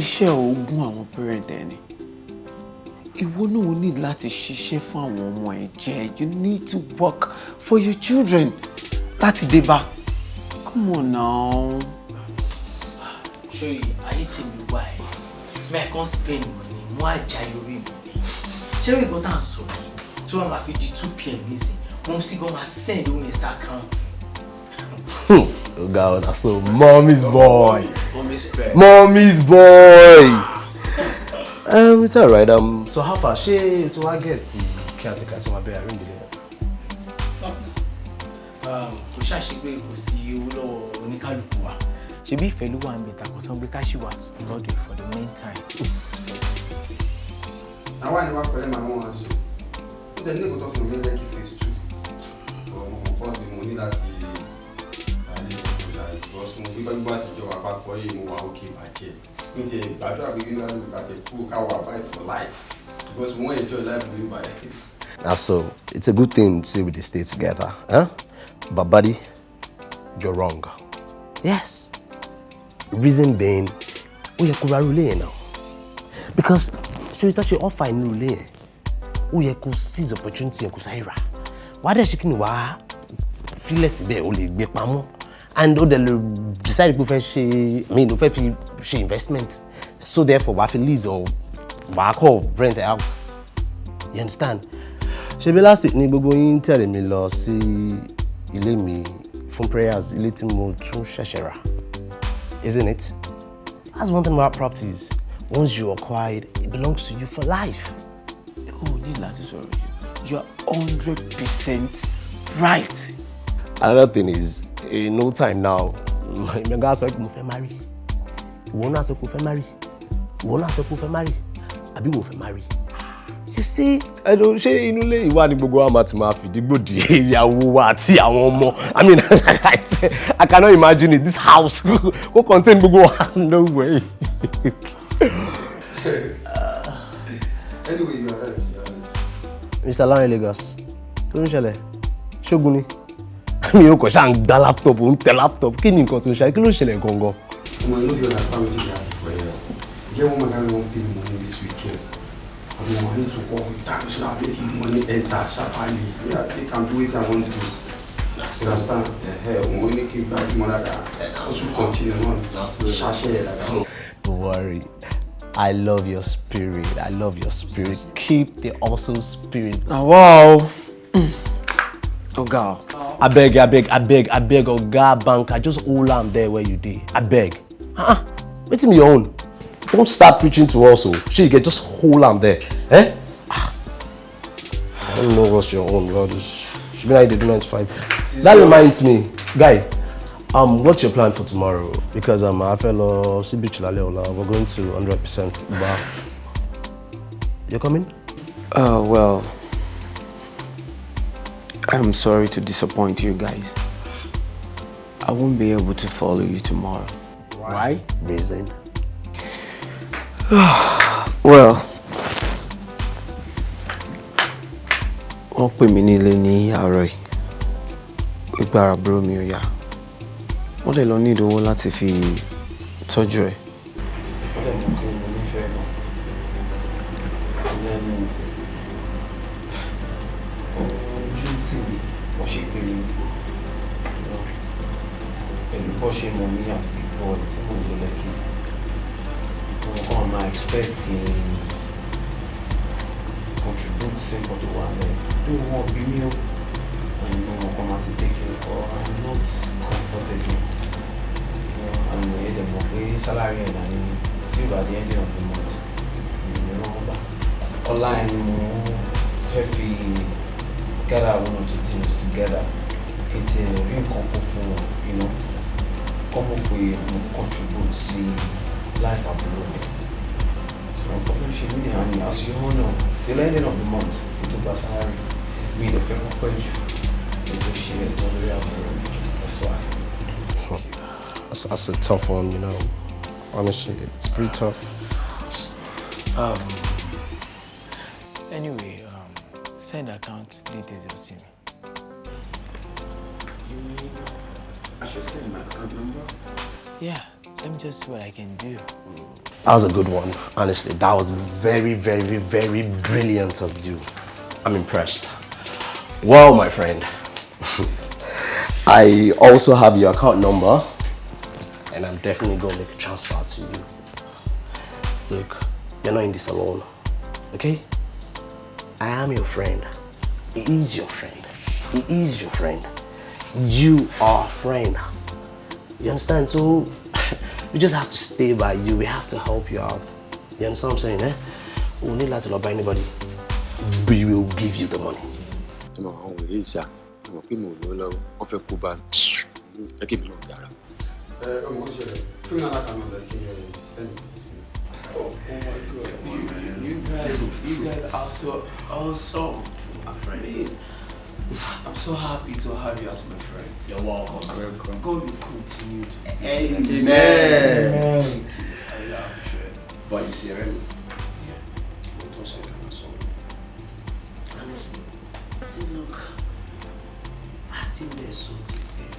iṣẹ́ ogún àwọn parent ẹni. Ìwọ náà ò need láti ṣiṣẹ́ fún àwọn ọmọ ẹ jẹ́. You need to work for your children. Láti dé bá. Come on now. Show you, I eat in the way. May I can't spend money. Mo aja yori money. Ṣé we go down so ni? So I'm like 2 p.m. busy. Mom see go ma send on his account. Oh God, that's so mommy's boy. Mommy's boy. It's alright. So how far? She to I get caretaker to my bear ring Kò ṣàṣìgbé kò sí owó lọ́wọ́ oníkálùkù wa. Ṣebí ìfẹ́ ló wà ń bẹ tàkọ̀ sọ pé ká ṣì wà lọ́dọ̀ for the meantime. Àwọn àníwá pẹ̀lẹ́ màá wọ́n aṣọ. Ó tẹ̀lé ní ìkọ́tọ̀ fún mi lẹ́kì phase 2. Ọmọ kan bí mo ní láti àlè ìgbà ìgbọ́sùn mo gbígbà àtijọ́ àpapọ̀ yìí mo wà òkè bàjẹ́. Ní ti ìgbàdúrà pé nínú àdúgbò kàtẹ́ kúrò káwà báyìí for life. Because we want to enjoy life living by it. Now so, it's a good thing to say we stay together, huh? But buddy, you're wrong. Yes. Reason being, we are going now. Because she touch your offer in rule. We are seize opportunity and kusaira. Why does she can feel less be only be pamo? And they decide to she investment. So therefore, we have to lease or rent out. You understand? She be last week ni gbogbo yin tell me lọ sí ilé mi fún prayers ilé tí mo tún ṣẹ̀ṣẹ̀ rà. Isn't it? That's one thing about properties. Once you acquire it, it belongs to you for life. Oh, ní láti sọ̀rọ̀ jù. You're 100% right. Another thing is, in no time now, my guys are going to marry. You want to marry? You want to marry? Abi wo fẹ́ marry. You see, I don't say inú ilé ìwà ni gbogbo wa máa ti máa fìdí gbòdì ìyàwó wa àti àwọn ọmọ. I mean, I cannot imagine it. This house will contain gbogbo wa. No way. Anyway, you are right. Mr. Larry Lagos, tó ń ṣẹlẹ̀, ṣógun ni. Mi ò kàn ṣáà ń gba laptop, ń tẹ laptop. Kí ni nǹkan tó ń ṣẹlẹ̀? Kí ló ń ṣẹlẹ̀ gangan? Mo know you understand what you have for you. Get one man won't pay me money this weekend. I need to work with time so that make money enter sharply. Yeah, they can do it I want to do. Understand? Yeah, we need to keep back money that also continue on. Don't worry. I love your spirit. I love your spirit. Keep the awesome spirit. Oh, wow. Oh God. I beg, Oga Banka, just hold on there where you did. I beg. Wait till me your own. Don't start preaching to us, you can just hold on there. Eh? I don't know what's your own, God. Should be like they do 95. That reminds me, guy. What's your plan for tomorrow? Because I fellow we're going to 100% bar. You're coming? Well, I'm sorry to disappoint you guys. I won't be able to follow you tomorrow. Why? Reason? Well, wọ́n pè mí nílé ní àárọ̀ yìí. Ìgbà àbúrò mi ò yá. Wọ́n lè lọ ní ìdówó láti fi tọ́jú ẹ̀. Wọ́n lè mọ̀ pé mo nífẹ̀ẹ́ gan. Ojú tì mí, wọ́n ṣe pé mi. Pẹ̀lú bọ́ ṣe mọ̀ mí àti pípọ̀ tí mo lọ lẹ́kì. I expect to contribute simple to one day. Do want be new and no more come to take it or I'm not comfortable. I'm the more salary and I feel by the end of the month. You know, online gather one or two things together. It's a real comfort for, you know, come up with contribute to life abroad. And as you all know, till the end of the month, to Basari, we the fair page, negotiate totally abroad. That's why. That's a tough one, you know. Honestly, it's pretty tough. Anyway, send account details to me. I should send my account number? Yeah, Let me just see what I can do. That was a good one, honestly. That was very, very, very brilliant of you. I'm impressed. Well, my friend, I also have your account number, and I'm definitely going to make a transfer to you. Look, you're not in this alone, okay? I am your friend. He is your friend. He is your friend. You are a friend. You understand? So, we just have to stay by you. We have to help you out. You understand what I'm saying, eh? We don't need to love by anybody. We will give you the money. You guys are so awesome, my friends. I'm so happy to have you as my friends. You're welcome. God will continue to. Amen. Amen. I appreciate it. But you see, Remy? Yeah. What was I gonna say? Honestly, see, look, I think there's something there.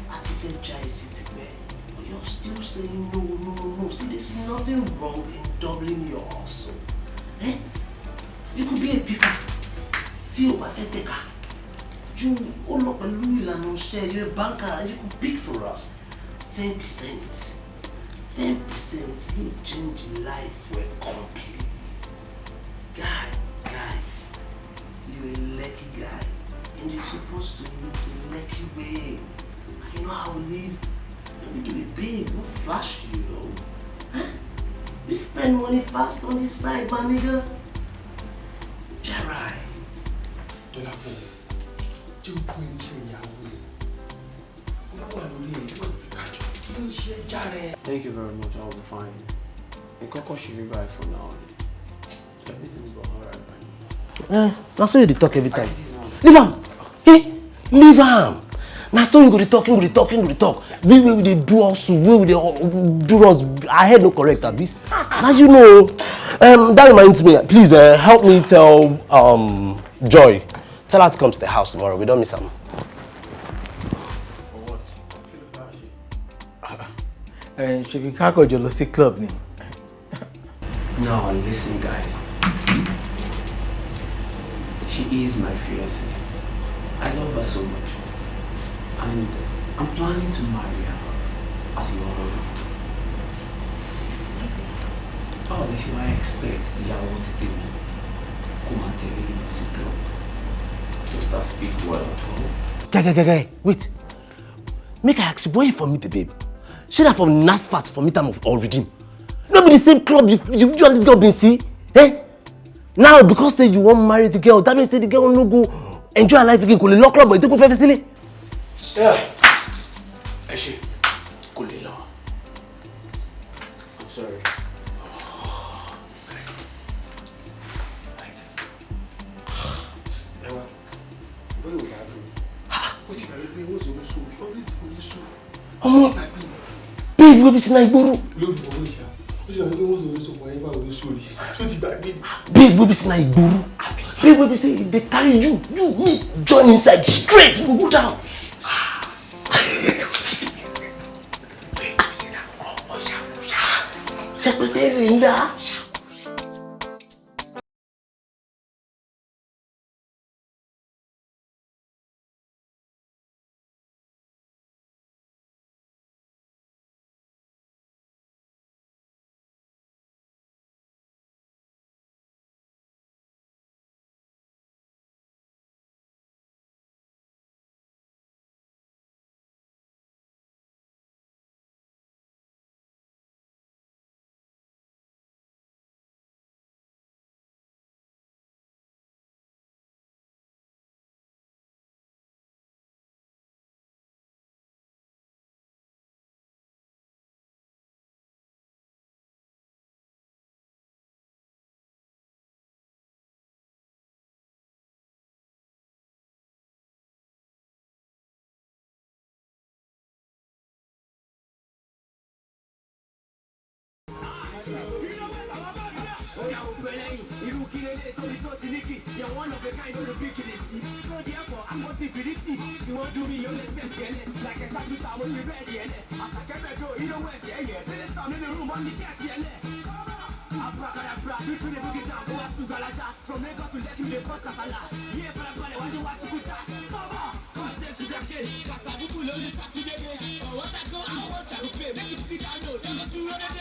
I think there's giant there. But you're still saying no. See, there's nothing wrong in doubling your hustle. Eh? You could be a people. Tí o bá fẹ́ tẹ̀ka, you ó lọ pẹ̀lú ìlànà iṣẹ́, you're a banker and you could pick for us 10%. 10% will change life for a completely. Guy, you're a lucky guy and you're supposed to live the lucky way. You know how we live? We do it big, no flash, you know. Huh? We spend money fast on this side, my nigga. Jarai. Thank you very much, I'll be fine. And Coco should be right for now. Everything's going alright. That's how you talk every time. Leave him! Hey, leave him! Now so you go to talk. We will do also, we will do us. I heard no correct at this. Now you know. That reminds me, please help me tell Joy. Tell her to come to the house tomorrow. We don't miss him. Should we go to the club? Now listen, guys. She is my fiancée. I love her so much. And I'm planning to marry her as your husband. Oh, if you expect ìyàwó ti tèmi kó máa tẹ̀lé mi lọ sí club. Does that speak well at all? Guy, wait. Make I ask you, where you from meet the babe? She that from NASFAT for me time of or redeem. No be the same club you and this girl been see. Eh? Now because say you want marry the girl, that means say the girl no go enjoy her life again. Go lock club, but you take go for facility. Yeah. Actually, go lay low. I'm sorry. Babe, we be seen Igboro. Babe, we be seen Igboro. Babe, we be say if they carry you, me, join inside straight, we go down. Secretary Linda. lele to the totiniki. You're one of a kind of the biggest. So therefore, I'm motivated. She won't do me, you'll let them get it. Like a statue, I will be ready. As I get the door, you know where's the air. Till it's down in the room, on the cat, Abracadabra, we put it down, go up to Galaja. From Lagos to Lekki, they cross Kasala. Here for the body, what you want to put that? Saba, come take to the gate. Kasa, you pull on the sack to the gate. Oh, what I go, I want to pay. Make it put it down, don't go to run it.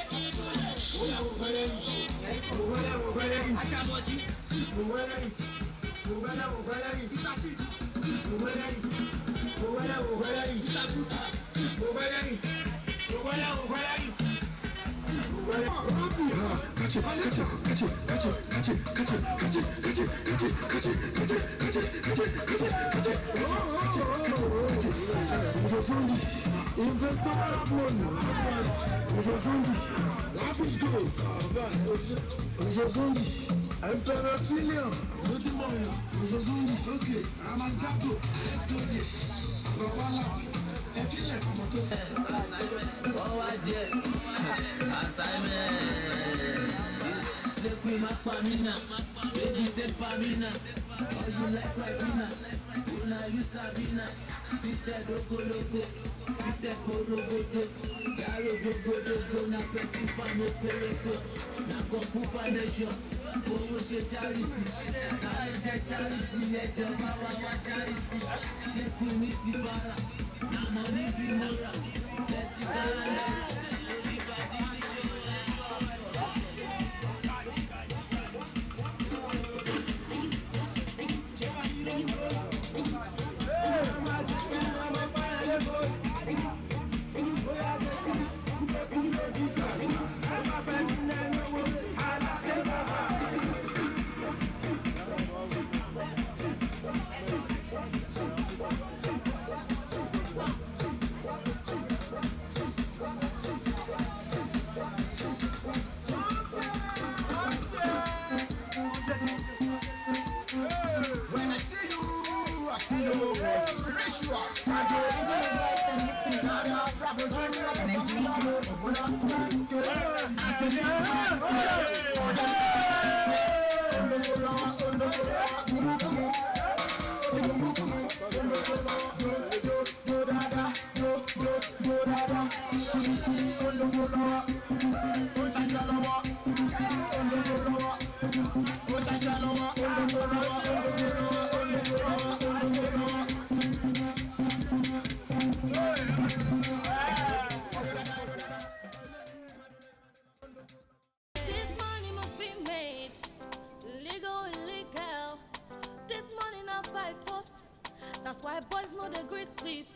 That's why boys know the great sweep.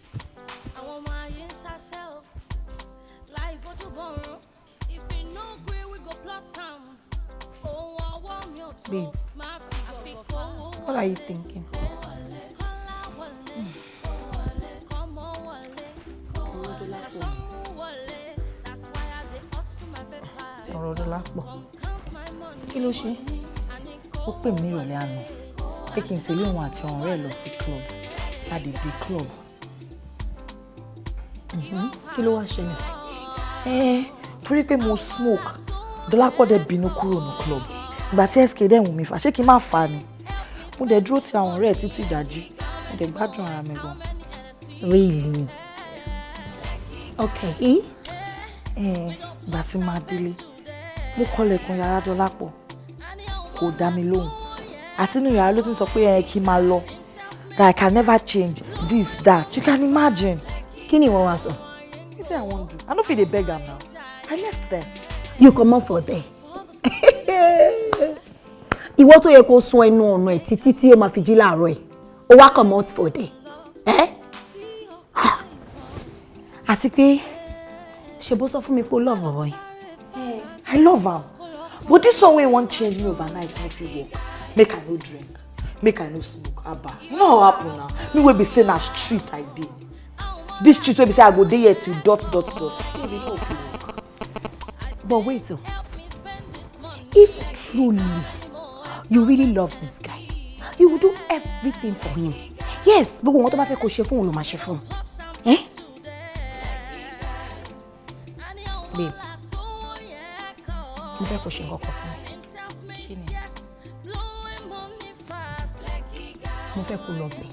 I want my yourself. Life what you borrow. If you know great, we go plus some. Oh, I want your Babe, what are you thinking? Ọ̀rọ̀ Dọlápọ̀. Kí ló ṣe? Ó pè mí ìrọ̀lẹ́ àná pé kí n tẹ̀lé òun àti àwọn ọ̀rẹ́ ẹ̀ lọ sí club. Adìdí club. Kí ló wá ṣẹlẹ̀? Torí pé mo smoke, Dọlápọ̀ dẹ̀ bínú kúrò ní club. Ìgbà tí SK dẹ̀ wù mí fà, ṣé kí n má fà ni? Mo dẹ̀ dúró ti àwọn ọ̀rẹ́ ẹ̀ títí ìdájí. Mo dẹ̀ gbádùn ara mi gan. Really? Okay. Ìgbà tí máa délé, mo kọlẹ̀kùn yàrá Dọlápọ̀. Kò dá mi lóhùn. Àti inú yàrá ló ti sọ pé kí n máa lọ. That I can never change this, that. You can imagine. Kí ni ìwọ wá sọ? Wetin I wan do? I no fit dey beg am now. I left there. You comot for there. Ìwọ tó yẹ kó sún ẹnu ọ̀nà ẹ̀ títí tí ó máa fi jí láàárọ̀ ẹ̀. Ó wá comot for there. Àti pé ṣe bó sọ fún mi pé ó love bọ̀bọ̀ yìí. I love am. But this one wey wan change me overnight no fit work. Make I no drink. Make I no smoke. Abba. You know how happen now? Me wey be say na street I dey. This street wey be say I go dey here till ... Baby, no fit work. But wait o. If truly you really love this guy, you will do everything for him. Yes, gbogbo wọn tó bá fẹ́ kó ṣe fún òun ló máa ṣe fún. Babe, mo fẹ́ kó ṣe nǹkan kan fún mi. Kí ni? mo fẹ́ kó lọ bẹ̀.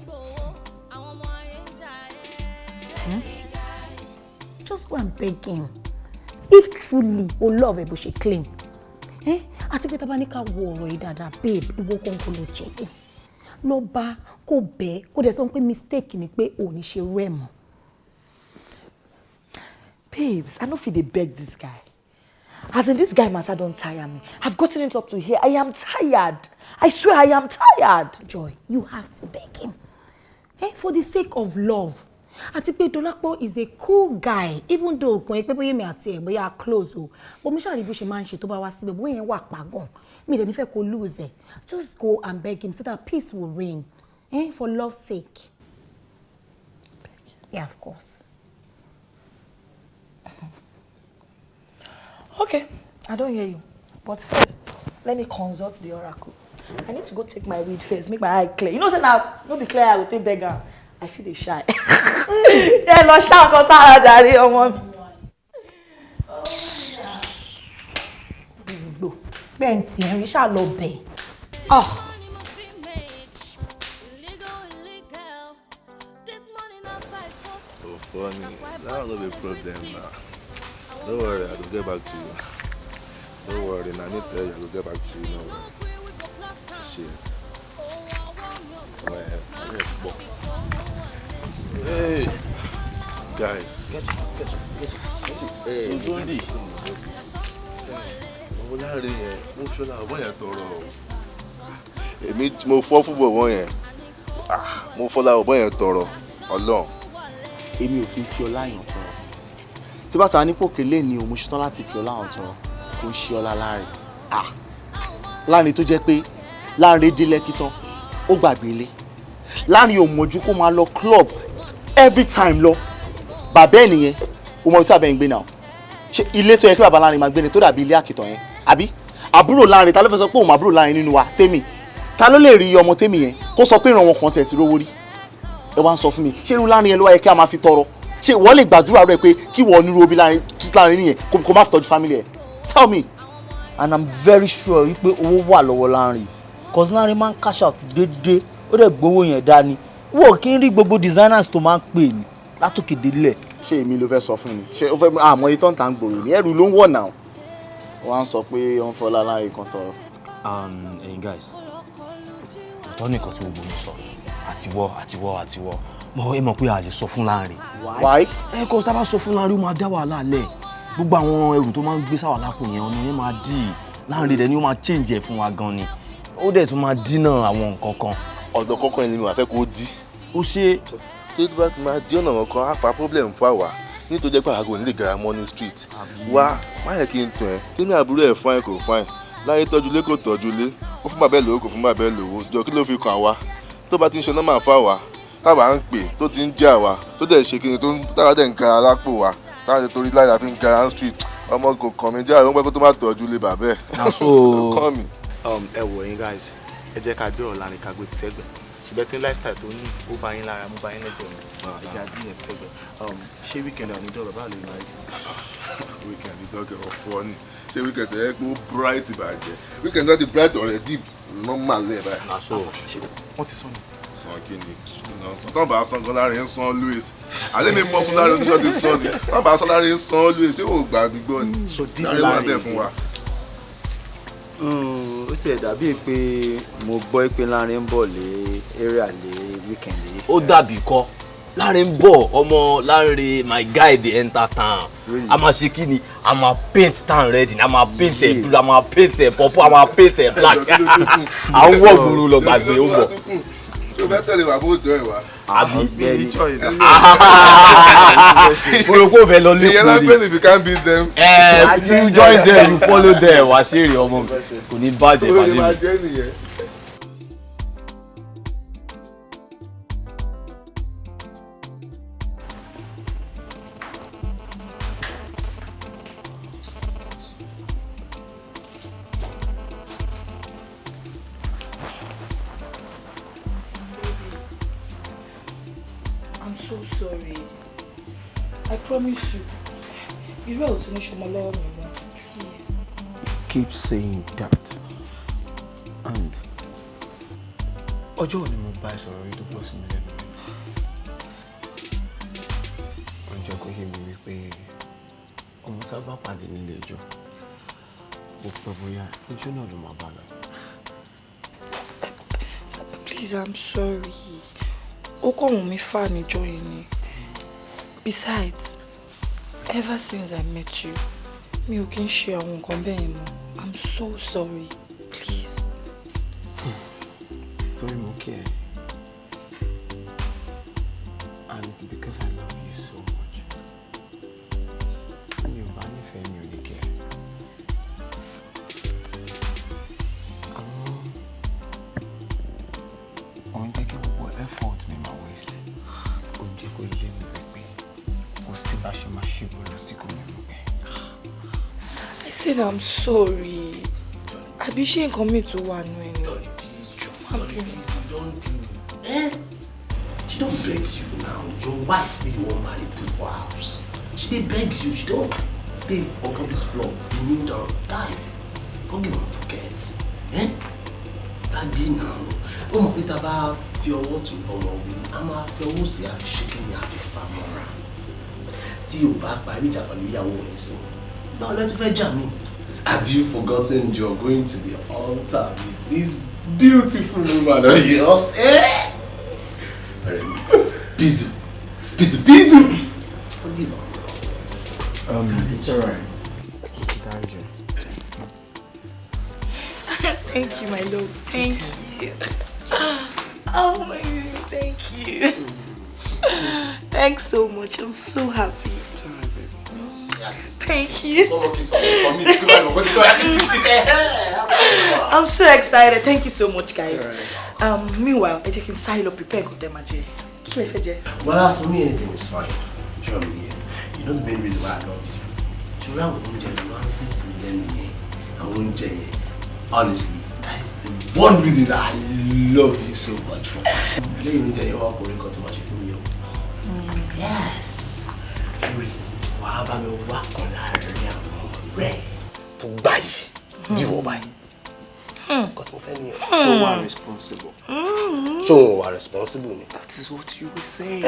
Just go and beg him. If truly o love ẹ bó ṣe claim. Àti pé tá bá ní ká wo ọ̀rọ̀ yìí dáadáa, babe, ìwọ kan kò lọ jẹ̀bi. Lọ bá kó bẹ̀ kó dẹ̀ sọ pé mistake ni pé ò ní ṣe rẹ̀ mọ́. Babes, I no fit dey beg this guy. As in, this guy matter don't tire me. I've gotten it up to here. I am tired. I swear I am tired. Joy, you have to beg him. For the sake of love. Àti pé Dolapo is a cool guy, even though kò yẹ pé bóyá mi àti ẹ̀ bóyá close o. But mi ṣàrí bó ṣe máa ń ṣe tó bá wá síbẹ̀ bóyá yẹn wà pa gan. Mi dẹ̀ ní fẹ́ kó lose ẹ̀. Just go and beg him so that peace will reign. For love's sake. Yeah, of course. Okay, I don't hear you. But first, let me consult the oracle. I need to go take my weed first, make my eye clear. You know, say now, no be clear, I will take beggar. I feel they shy. Yeah, no shout cause I jare ọmọ mi. Gbogbo. Bẹ́ẹ̀ntì ẹ̀rín ṣá lọ bẹ̀. So funny. That will be a problem now. Don't worry, I will get back to you. Don't worry, I need to tell you, I will get back to you now. Shit. Hey, guys. Get it. Hey, so Zondi. Mo láre yẹn, mo ṣọlá ọ̀bọ yẹn tọrọ. Èmi mo fọ́ fúbọ̀ wọ́n yẹn. Mo fọ́lá ọ̀bọ yẹn tọrọ. Ọlọ́run. Èmi ò kí n fi ọlá yàn tọrọ. Tí bá sá ní pòkèlè ni o mo ṣetán láti fi ọlá hàn tọrọ. Kò ń ṣe ọlá Láre. Láre tó jẹ́ pé Láre dé Lẹ́kì tán, ó gbàgbé ilé. Láre ò mọ̀jú kó máa lọ club every time lọ. Bàbá ẹ̀ nìyẹn, o mọ̀ tí àbẹ̀ ń gbé náà. Ṣé ilé tó yẹ kí bàbá Láre máa gbé ni tó dàbí ilé àkìtàn yẹn? Àbí? Àbúrò Láre, ta ló fẹ́ sọ pé òun àbúrò Láre nínú wa? Tèmi. Ta ló lè rí ọmọ Tèmi yẹn kó sọ pé ìran wọn kan tẹ̀ ti rówó rí? Ẹ wá ń sọ fún mi, ṣé irú Láre yẹn ló wáyé kí a máa fi tọrọ? Ṣé wọ́n lè gbàdúrà rẹ̀ pé kí wọ́n nírú obi Láre nìyẹn kó má fi tọ́jú family ẹ̀? Tell me. And I'm very sure wípé owó wà lọ́wọ́ Láre. Cause Láre máa ń cash out déédéé, ó dẹ̀ gbowó yẹn dání. Wọ́n kì í rí gbogbo designers tó máa ń pè ní látòkè délẹ̀. Ṣé èmi ló fẹ́ sọ fún mi? Ṣé o fẹ́ àmọ́ yìí tó ń ta ń gbòòrò ní ẹrù ló ń wọ̀ náà? Wọ́n á sọ pé wọ́n fọlá Láre kan tọrọ. Ẹ̀yin guys, ọ̀tọ̀ nìkan tí gbogbo mi sọ àtiwọ́ mo ẹ mọ̀ pé a lè sọ fún Láre. Why? Cause tá bá sọ fún Láre ó máa dá wàhálà lẹ̀. Gbogbo àwọn ẹrù tó máa ń gbé sáwà lápò yẹn ọ̀nà yẹn máa dì í. Láre dẹ̀ ni ó máa change ẹ̀ fún wa gan ni. Ó dẹ̀ tún máa dínà àwọn nǹkan kan. Ọ̀dọ̀ kọ́kọ́ ni mi wà fẹ́ kó dí. Ó ṣe. Tí ó bá ti máa dí ọ̀nà kan á fa problem fún àwa nítorí jẹ́ pé àgọ́ nílé gara morning street. Wá má yẹ kí n tún ẹ kí ní àbúrò ẹ̀ fine kò fine. Láyé tọ́jú lé kò tọ́jú lé. Ó fún bàbá ẹ̀ lówó kò fún bàbá ẹ̀ lówó. Jọ kí ló fi kàn wá? Tó bá ti ń ṣe nọ́mà fún àwa táwa ń pè tó ti ń jẹ́ àwa tó dẹ̀ ṣe kíni tó ń táwa dẹ̀ ń gara lápò wa táwa ṣe torí láyà fi ń gara street ọmọ kò kàn mí jẹ́ àrùn pẹ́ kó tó má tọ́jú lé bàbá ẹ̀. Kàn mí. Ẹ wò yín guys, ẹ jẹ́ ká dé ọ̀la ní ká gbé ti sẹ́gbẹ̀. Ṣùgbọ́n tí lifestyle tó ní ó bá yín lára mú bá yín lẹ́jẹ̀ mu ẹja bí yẹn ti sẹ́gbẹ̀. Ṣé weekend àwọn ìjọba báwo lè máa rí? Weekend ìdọ́gẹ̀ ọ̀fọ́ ni ṣé weekend ẹ̀ pé ó bright ìbàjẹ́ weekend náà ti bright already normal lẹ́ẹ̀ báyìí. Wọ́n ti sọ́nù. Sàn kí ni tọ́ bá sàn gan Láre ń san Louis àlẹ́ mi mọ́ fún Láre oníṣọ́ ti sàn ni tọ́ bá sàn Láre ń san Louis ṣé wò gbà gbígbọ́ ni Láre wà bẹ́ẹ̀ fún wa. Ó ti ẹ̀ dàbí pé mo gbọ́ pé Láre ń bọ̀ lé area lé weekend yìí. Ó dàbí kọ́ Láre ń bọ̀ ọmọ Láre my guy dey enter town. A máa ṣe kí ni a máa paint town red a máa paint ẹ̀ blue a máa paint ẹ̀ purple a máa paint ẹ̀ black. À ń wọ̀ gbòòrò lọ gbàgbé ó bọ̀. Ṣé o fẹ́ tẹ̀lé wa bó jọ ìwà? Àbí bẹ́ẹ̀ni choice. Mo rò pé o fẹ́ lọ lé ìyẹn náà pé if you can't beat them. You join them you follow them wá ṣe èrè ọmọ mi kò ní bàjẹ́ ìbàjẹ́ mi. I'm so sorry. I promise you. Irú ẹ̀ ò tún ní ṣọmọ lọ́wọ́ mi mọ́. Please. Keep saying that. And ọjọ́ òní mo bá ẹ sọ̀rọ̀ rí tó gbọ́ sí mi lẹ́nu. ọjọ́ kò yé mi wípé ọmọ tá a bá pàdé nílé ẹjọ́ bó pẹ́ bóyá ẹjọ́ náà ló máa bá lọ. Please, I'm sorry. Ó kàn wọ́n mi fà níjọ́ yẹn ni. Besides, ever since I met you, mi ò kí ń ṣe àwọn nǹkan bẹ́ẹ̀ mọ́. I'm so sorry. Please. Torí mo care. And it's because I love you so much. Mi ò bá nífẹ̀ẹ́ mi ò ní care. Àwọn òun jẹ́ kí gbogbo effort mi máa waste. Ó jẹ́ kó yé mi pé kò sí bá ṣe máa ṣe bọ́ọ̀lù tí kò ní mú bẹ́ẹ̀. I said I'm sorry. Àbí ṣé nǹkan mi tó wà nù ẹni? Don't do. Eh? She don't beg you now. Your wife really won't marry good for her house. She dey beg you. She don't pay for this floor. You kneel down. Guy, forgive and forget. Eh? That be now. Oh my Peter, ba fi ọwọ́ tu ọmọ wí. A máa fi ọwọ́ sí àfiṣẹ́kẹ́ ní àfẹ́fà mọ́ra. Tí o bá parí ìjà pẹ̀lú ìyàwó rẹ̀ sí. Now let's fẹ́ jà mí. Have you forgotten you're going to the altar with this beautiful woman of yours? Eh? Bizu. Forgive her. It's alright. Thank you, my love. Thank you. Oh my God, thank you. Thanks so much. I'm so happy. Thank you. I'm so excited. Thank you so much, guys. Meanwhile, I can sign up, prepare for them. Well, as for me, anything is fine. Show me here. You know the main reason why I love you. Show me how one sits with them here. I won't tell you. Honestly, that is the one reason that I love you so much for. Yes. Wàá bá mi wá kan láàrin àwọn ọ̀rẹ́ tó gbà yìí bí wọ́n báyìí. Nǹkan tí mo fẹ́ nìyẹn. Tó wà responsible. Tó wà responsible ni. That is what you were saying.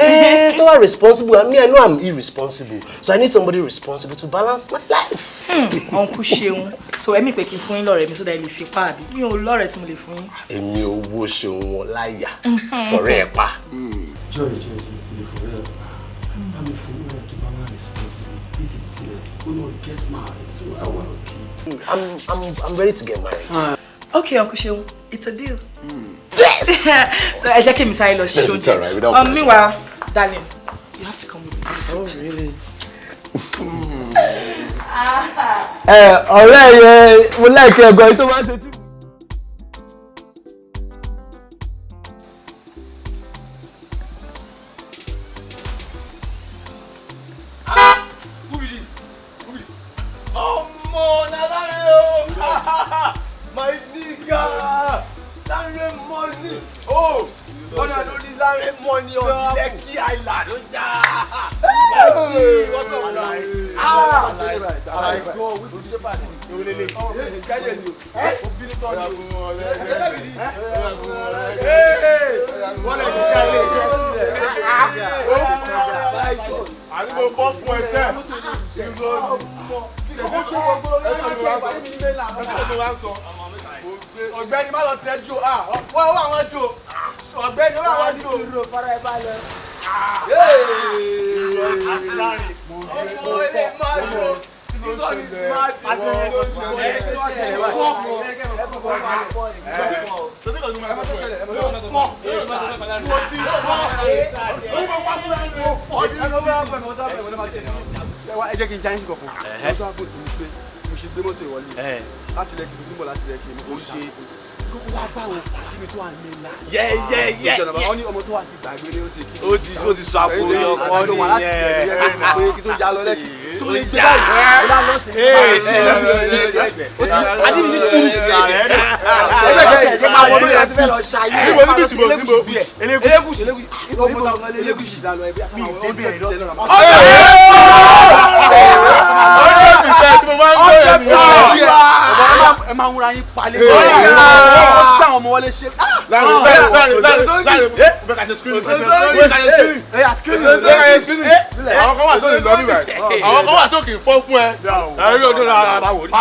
Tó wà responsible. I know I'm irresponsible. So I need somebody responsible to balance my life. Uncle Ṣeun. So èmi pé kí n fún yín lọ́rẹ́ mi so that lè fi pa àbí. Mi ò lọ́rẹ́ tí mo lè fún yín. Èmi ò wo Ṣeun wọn láyà. Fọ̀rẹ́ ẹ̀ pa. Joy, ilé fọ̀rẹ́ ẹ̀ pa. I'm fún yín to balance responsibility. We will get married, so I want to keep. I'm ready to get married. Okay, Uncle Ṣeun, it's a deal. Yes. So I just came inside lọ show. It's alright. Without meanwhile, darling, you have to come with me. Oh, really? ọ̀rẹ́ yẹn mo like ẹ̀gbọ́n tó máa ń ṣe tí. My nigga! Larry money! Oh! One and only Larry money on Lekki Island! What's up, guys? I go with the shepherd. You will leave. Oh, guide you. Hey! What is it? I go boss myself. Ọ̀gbẹ́ni má lọ tẹ jò wọ́n wà wọ́n jò ọ̀gbẹ́ni wà wọ́n jò ìṣòro fara ẹ balẹ̀. ọmọ ilé máa jò ìsọ̀rí smart ẹ jẹ́ kí n já yín kọ̀ọ̀kan ọjọ́ àbò sí mi pé mo ṣe gbé mọ́tò ìwọlé láti Lẹ́kì tó símbọ̀ láti Lẹ́kì mo ṣe kókó wá báwo kíni tó wà ní ńlá. wọ́n ní ọmọ tó wà ti gbàgbé ní ó ṣe kí. ó ti sọ àpò ọkọ nìyẹn pé kí tó já lọ Lẹ́kì tó lè gbé báyìí ó bá lọ sí i. adìyẹ ní sùúrù ẹgbẹ́ ṣe máa wọlé láti fẹ́ lọ ṣayé. níbo Elégùṣì Elégùṣì dànù ẹbí mi débi ẹ̀ lọ́sẹ̀. ẹ máa ń ra yín palẹ̀. ọ̀ṣà ọmọ wọlé ṣe. Àwọn kan wà tó lè lọ bí báyìí. Àwọn kan wà tó kì í fọ́ fún ẹ. Ẹ̀rí ọdún lára máa wò ní.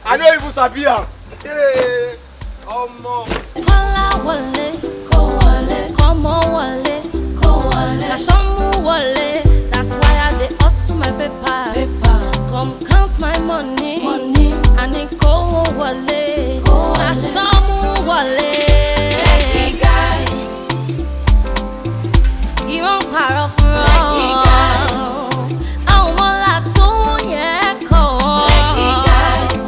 I know even Sabia. Kọ́lá wọlé, kó wọlé, kọ́mọ wọlé, kó wọlé, kàṣọ́mú wọlé. That's why I dey hustle my paper. Come count my money. Àní kó wọlé, kàṣọ́mú wọlé. Lekki guys, ìwọ̀n pààrọ̀ fún ọ. Lekki guys, àwọn ọmọlá tó yẹ kọ́. Lekki guys,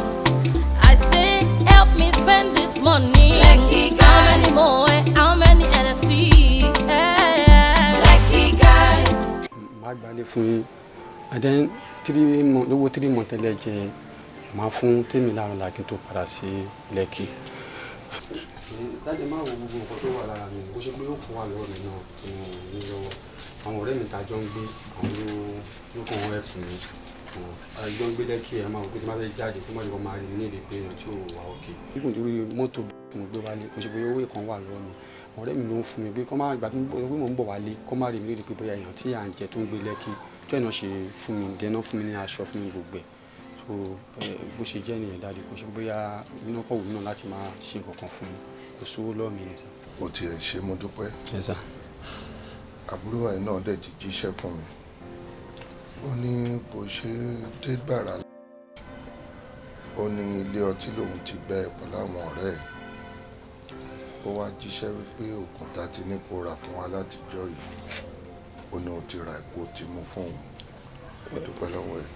I say help me spend this money. Lekki guys, how many more? How many NSC? Lekki guys. Màá gbalẹ̀ fún yín and then lówó 3 months tẹ́lẹ̀ jẹ́ màá fún tèmi láàrin làkí tó padà sí Lekki. Dájẹ́ máa wo gbogbo nǹkan tó wà lára mi bó ṣe pé ó fún wa lọ́wọ́ mi náà tí mo ní lọ́wọ́ àwọn ọ̀rẹ́ mi tàjọ́ ń gbé àwọn ló kàn wọ́n ẹ̀kún mi àjọ ń gbé Lekki ẹ̀ máa wò pé tí máa fẹ́ jáde kó má jẹ́ kó máa rí mi ní èdè pé èèyàn tí ò wà òkè. nígbà tó rí mọ́tò tí mo gbé wálé bó ṣe pé owó kan wà lọ́wọ́ mi àwọn ọ̀rẹ́ mi ló ń fún mi pé kó má gbà pé mò ń bọ̀ wálé kó má rí mi ní èdè pé bóyá èèyàn tí à ń jẹ tó ń gbé Lekki tó ẹ̀nà ṣe fún mi dẹ́nà fún mi ní aṣọ fún mi gbogbo ẹ̀ so bó ṣe jẹ́ nìyẹn dáadé kó ṣe bóyá iná kọ̀ wù mí náà láti máa ṣe nǹkan kan fún mi kò sówó lọ́ọ̀ mi nìyẹn. o tiẹ̀ ṣe mo dúpẹ́. Yes sir. Àbúrò ẹ̀ náà dẹ̀ ti jíṣẹ́ fún mi ó ní bó ṣe dé bàrà ó ní ilé ọtí lòun ti bẹ́ ẹ̀ pẹ̀lú àwọn ọ̀rẹ́ ẹ̀ ó wá jíṣẹ́ wípé òògùn tá ti ní kó rà fún wa látijọ́ yìí ó ní ó ti ra epo tí mú fún òun ó dúpẹ́ lọ́wọ́ ẹ̀.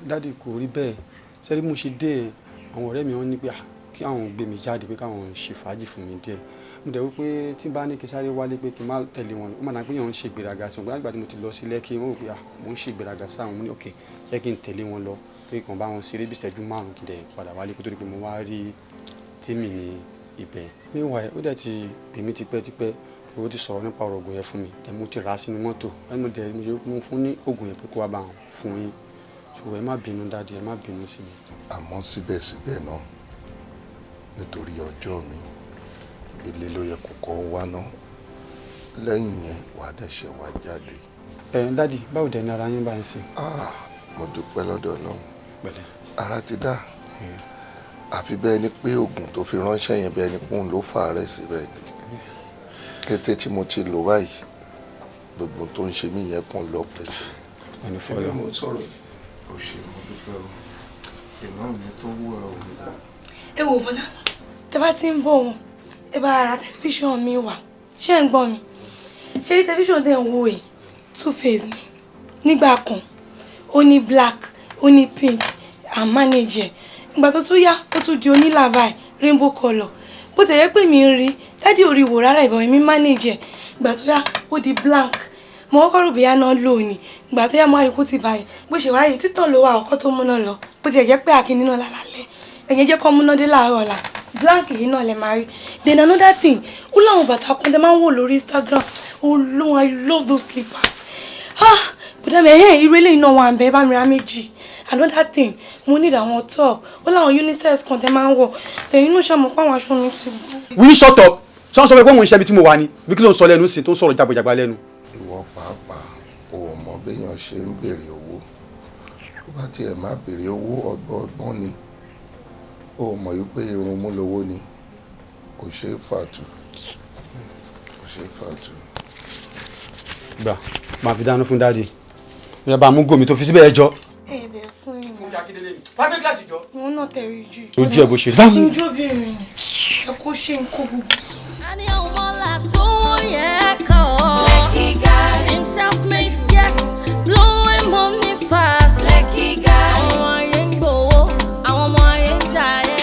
Dádì kò rí bẹ́ẹ̀ sẹ́rí mo ṣe dé àwọn ọ̀rẹ́ mi wọ́n ní pé kí àwọn gbé mi jáde pé káwọn ṣe fàájì fún mi díẹ̀ mo dẹ̀ wípé tí bá ní kí sáré wálé pé kí n má tẹ̀lé wọn ó mà náà pé yàn ń ṣe ìgbéraga sí wọn nígbà tí mo ti lọ sí Lekki wọn rò pé mo ń ṣe ìgbéraga sí àwọn mo ní òkè jẹ́ kí n tẹ̀lé wọn lọ pé kàn bá wọn ṣeré bí ìṣẹ́jú 5 kí n dẹ̀ padà wálé kó tó di pé mo wá rí tèmi ní ibẹ̀ níwáyé ó dẹ̀ ti pè mí tipẹ́tipẹ́ ó ti sọ̀rọ̀ nípa ọ̀rọ̀ ògùn yẹn fún mi dẹ̀ mo ti rà á sínú mọ́tò ẹni mo dẹ̀ mo fún ní ògùn yẹn pé kó wá bá wọn fún yín so ẹ má bínú dádì ẹ má bínú sí mi. àmọ́ síbẹ̀síbẹ̀ náà nítorí ọjọ́ mi ilé ló yẹ kó kọ́ wá ná lẹ́yìn yẹn wàá dẹ̀ṣẹ̀ wá jáde. Dádì báwo dẹ̀ ni ara yín bá ń sìn. mo dúpẹ́ lọ́dọ̀ Ọlọ́run pẹ̀lẹ́ ara ti dá àfi bẹ́ẹ̀ ni pé oògùn tó fi ránṣẹ́ yẹn bẹ́ẹ̀ ni pọ́n ló fà á rẹ̀ síbẹ̀ ni kété tí mo ti lò báyìí gbogbo tó ń ṣe mí yẹn kàn lọ pẹ̀sẹ̀. ẹni mo sọ̀rọ̀ yìí ó ṣe mo dúpẹ́ o ìná mi tó wú ẹ o. ẹ wò bọ́lá tẹ bá ti ń bọ̀ wọn ẹ bá ara tẹlifíṣàn mi wà ṣé ń gbọ́ mi ṣé rí tẹlifíṣàn tẹ̀ ń wò yìí 2 face ni nígbà kan ó ní black ó ní pink and manager ìgbà tó tún yá ó tún di onílà báyìí rainbow colour bó tẹ̀ yẹ pé mi ń rí dádì orí wò rárá ìbọn mi manager ìgbà tó yá ó di blank mo kọ́kọ́ rò bóyá náà lò ní ìgbà tó yá mo rí kó ti báyìí bó ṣe wáyé títàn ló wà ọkọ tó múná lọ bó ti jẹ́ pé àkíní náà lálálẹ́ ẹ̀yẹn jẹ́ kó múná dé láàárọ̀ ọ̀la blank yìí náà lè máa rí then another thing ó láwọn bàtà kan tẹ máa ń wò lórí Instagram oh no I love those slippers bùdá mi ẹ̀yẹ́ irú eléyìí náà wà ń bẹ bá mi ra méjì another thing mo need àwọn top ó láwọn unisex kan tẹ máa ń wọ̀ tẹ̀yìn náà ṣàmọ̀ pé àwọn aṣọ mi ti bú. will you shut up ṣé wọ́n sọ pé mo ń ṣe ibi tí mo wà ní bí kí ló ń sọ lẹ́nu sí tó ń sọ̀rọ̀ jagbajagba lẹ́nu. ìwọ pàápàá o ò mọ béèyàn ṣe ń béèrè owó tó bá tiẹ̀ má béèrè owó ọgbọ́n ni o ò mọ̀ wípé irun mú lówó ni kò ṣeé fàtú kò ṣeé fàtú. gbà máa fi dáná fún dáàdi bí wọ́n bá mú gòmí tó fi síbẹ̀ ẹjọ́. ẹ̀ẹ́dẹ̀ fún mi. fún Akíndélé ni bá mi kíláàsì jọ. wọn náà tẹ̀rí jù. ojú ẹ̀ bó ṣe bá mú. ojú obìnrin ẹ kó ṣe ń kó gbogbo sọ. Ani ọmọlá tó yẹ kọ́. Lekki guys. In self-made, yes. Blowing money fast. Lekki guys. Àwọn ayé ń gbowó, àwọn ọmọ ayé ń jayé.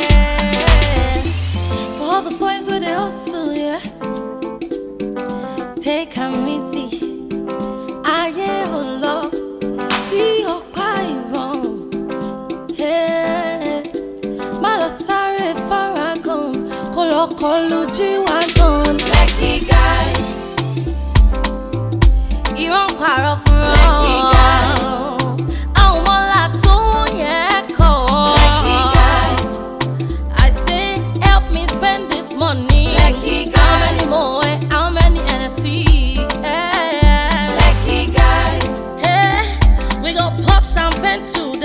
For all the boys wey dey hustle, yeah. Take am easy. ọkọ̀ G-Wagon. Lekki guys. Ìran pààrọ̀ fúnra. Lekki guys. Àwọn ọmọlá tó yẹ kọ́. Lekki guys. I say help me spend this money. Lekki guys. How many more? How many NSC? Lekki guys. Hey, we go pop champagne today.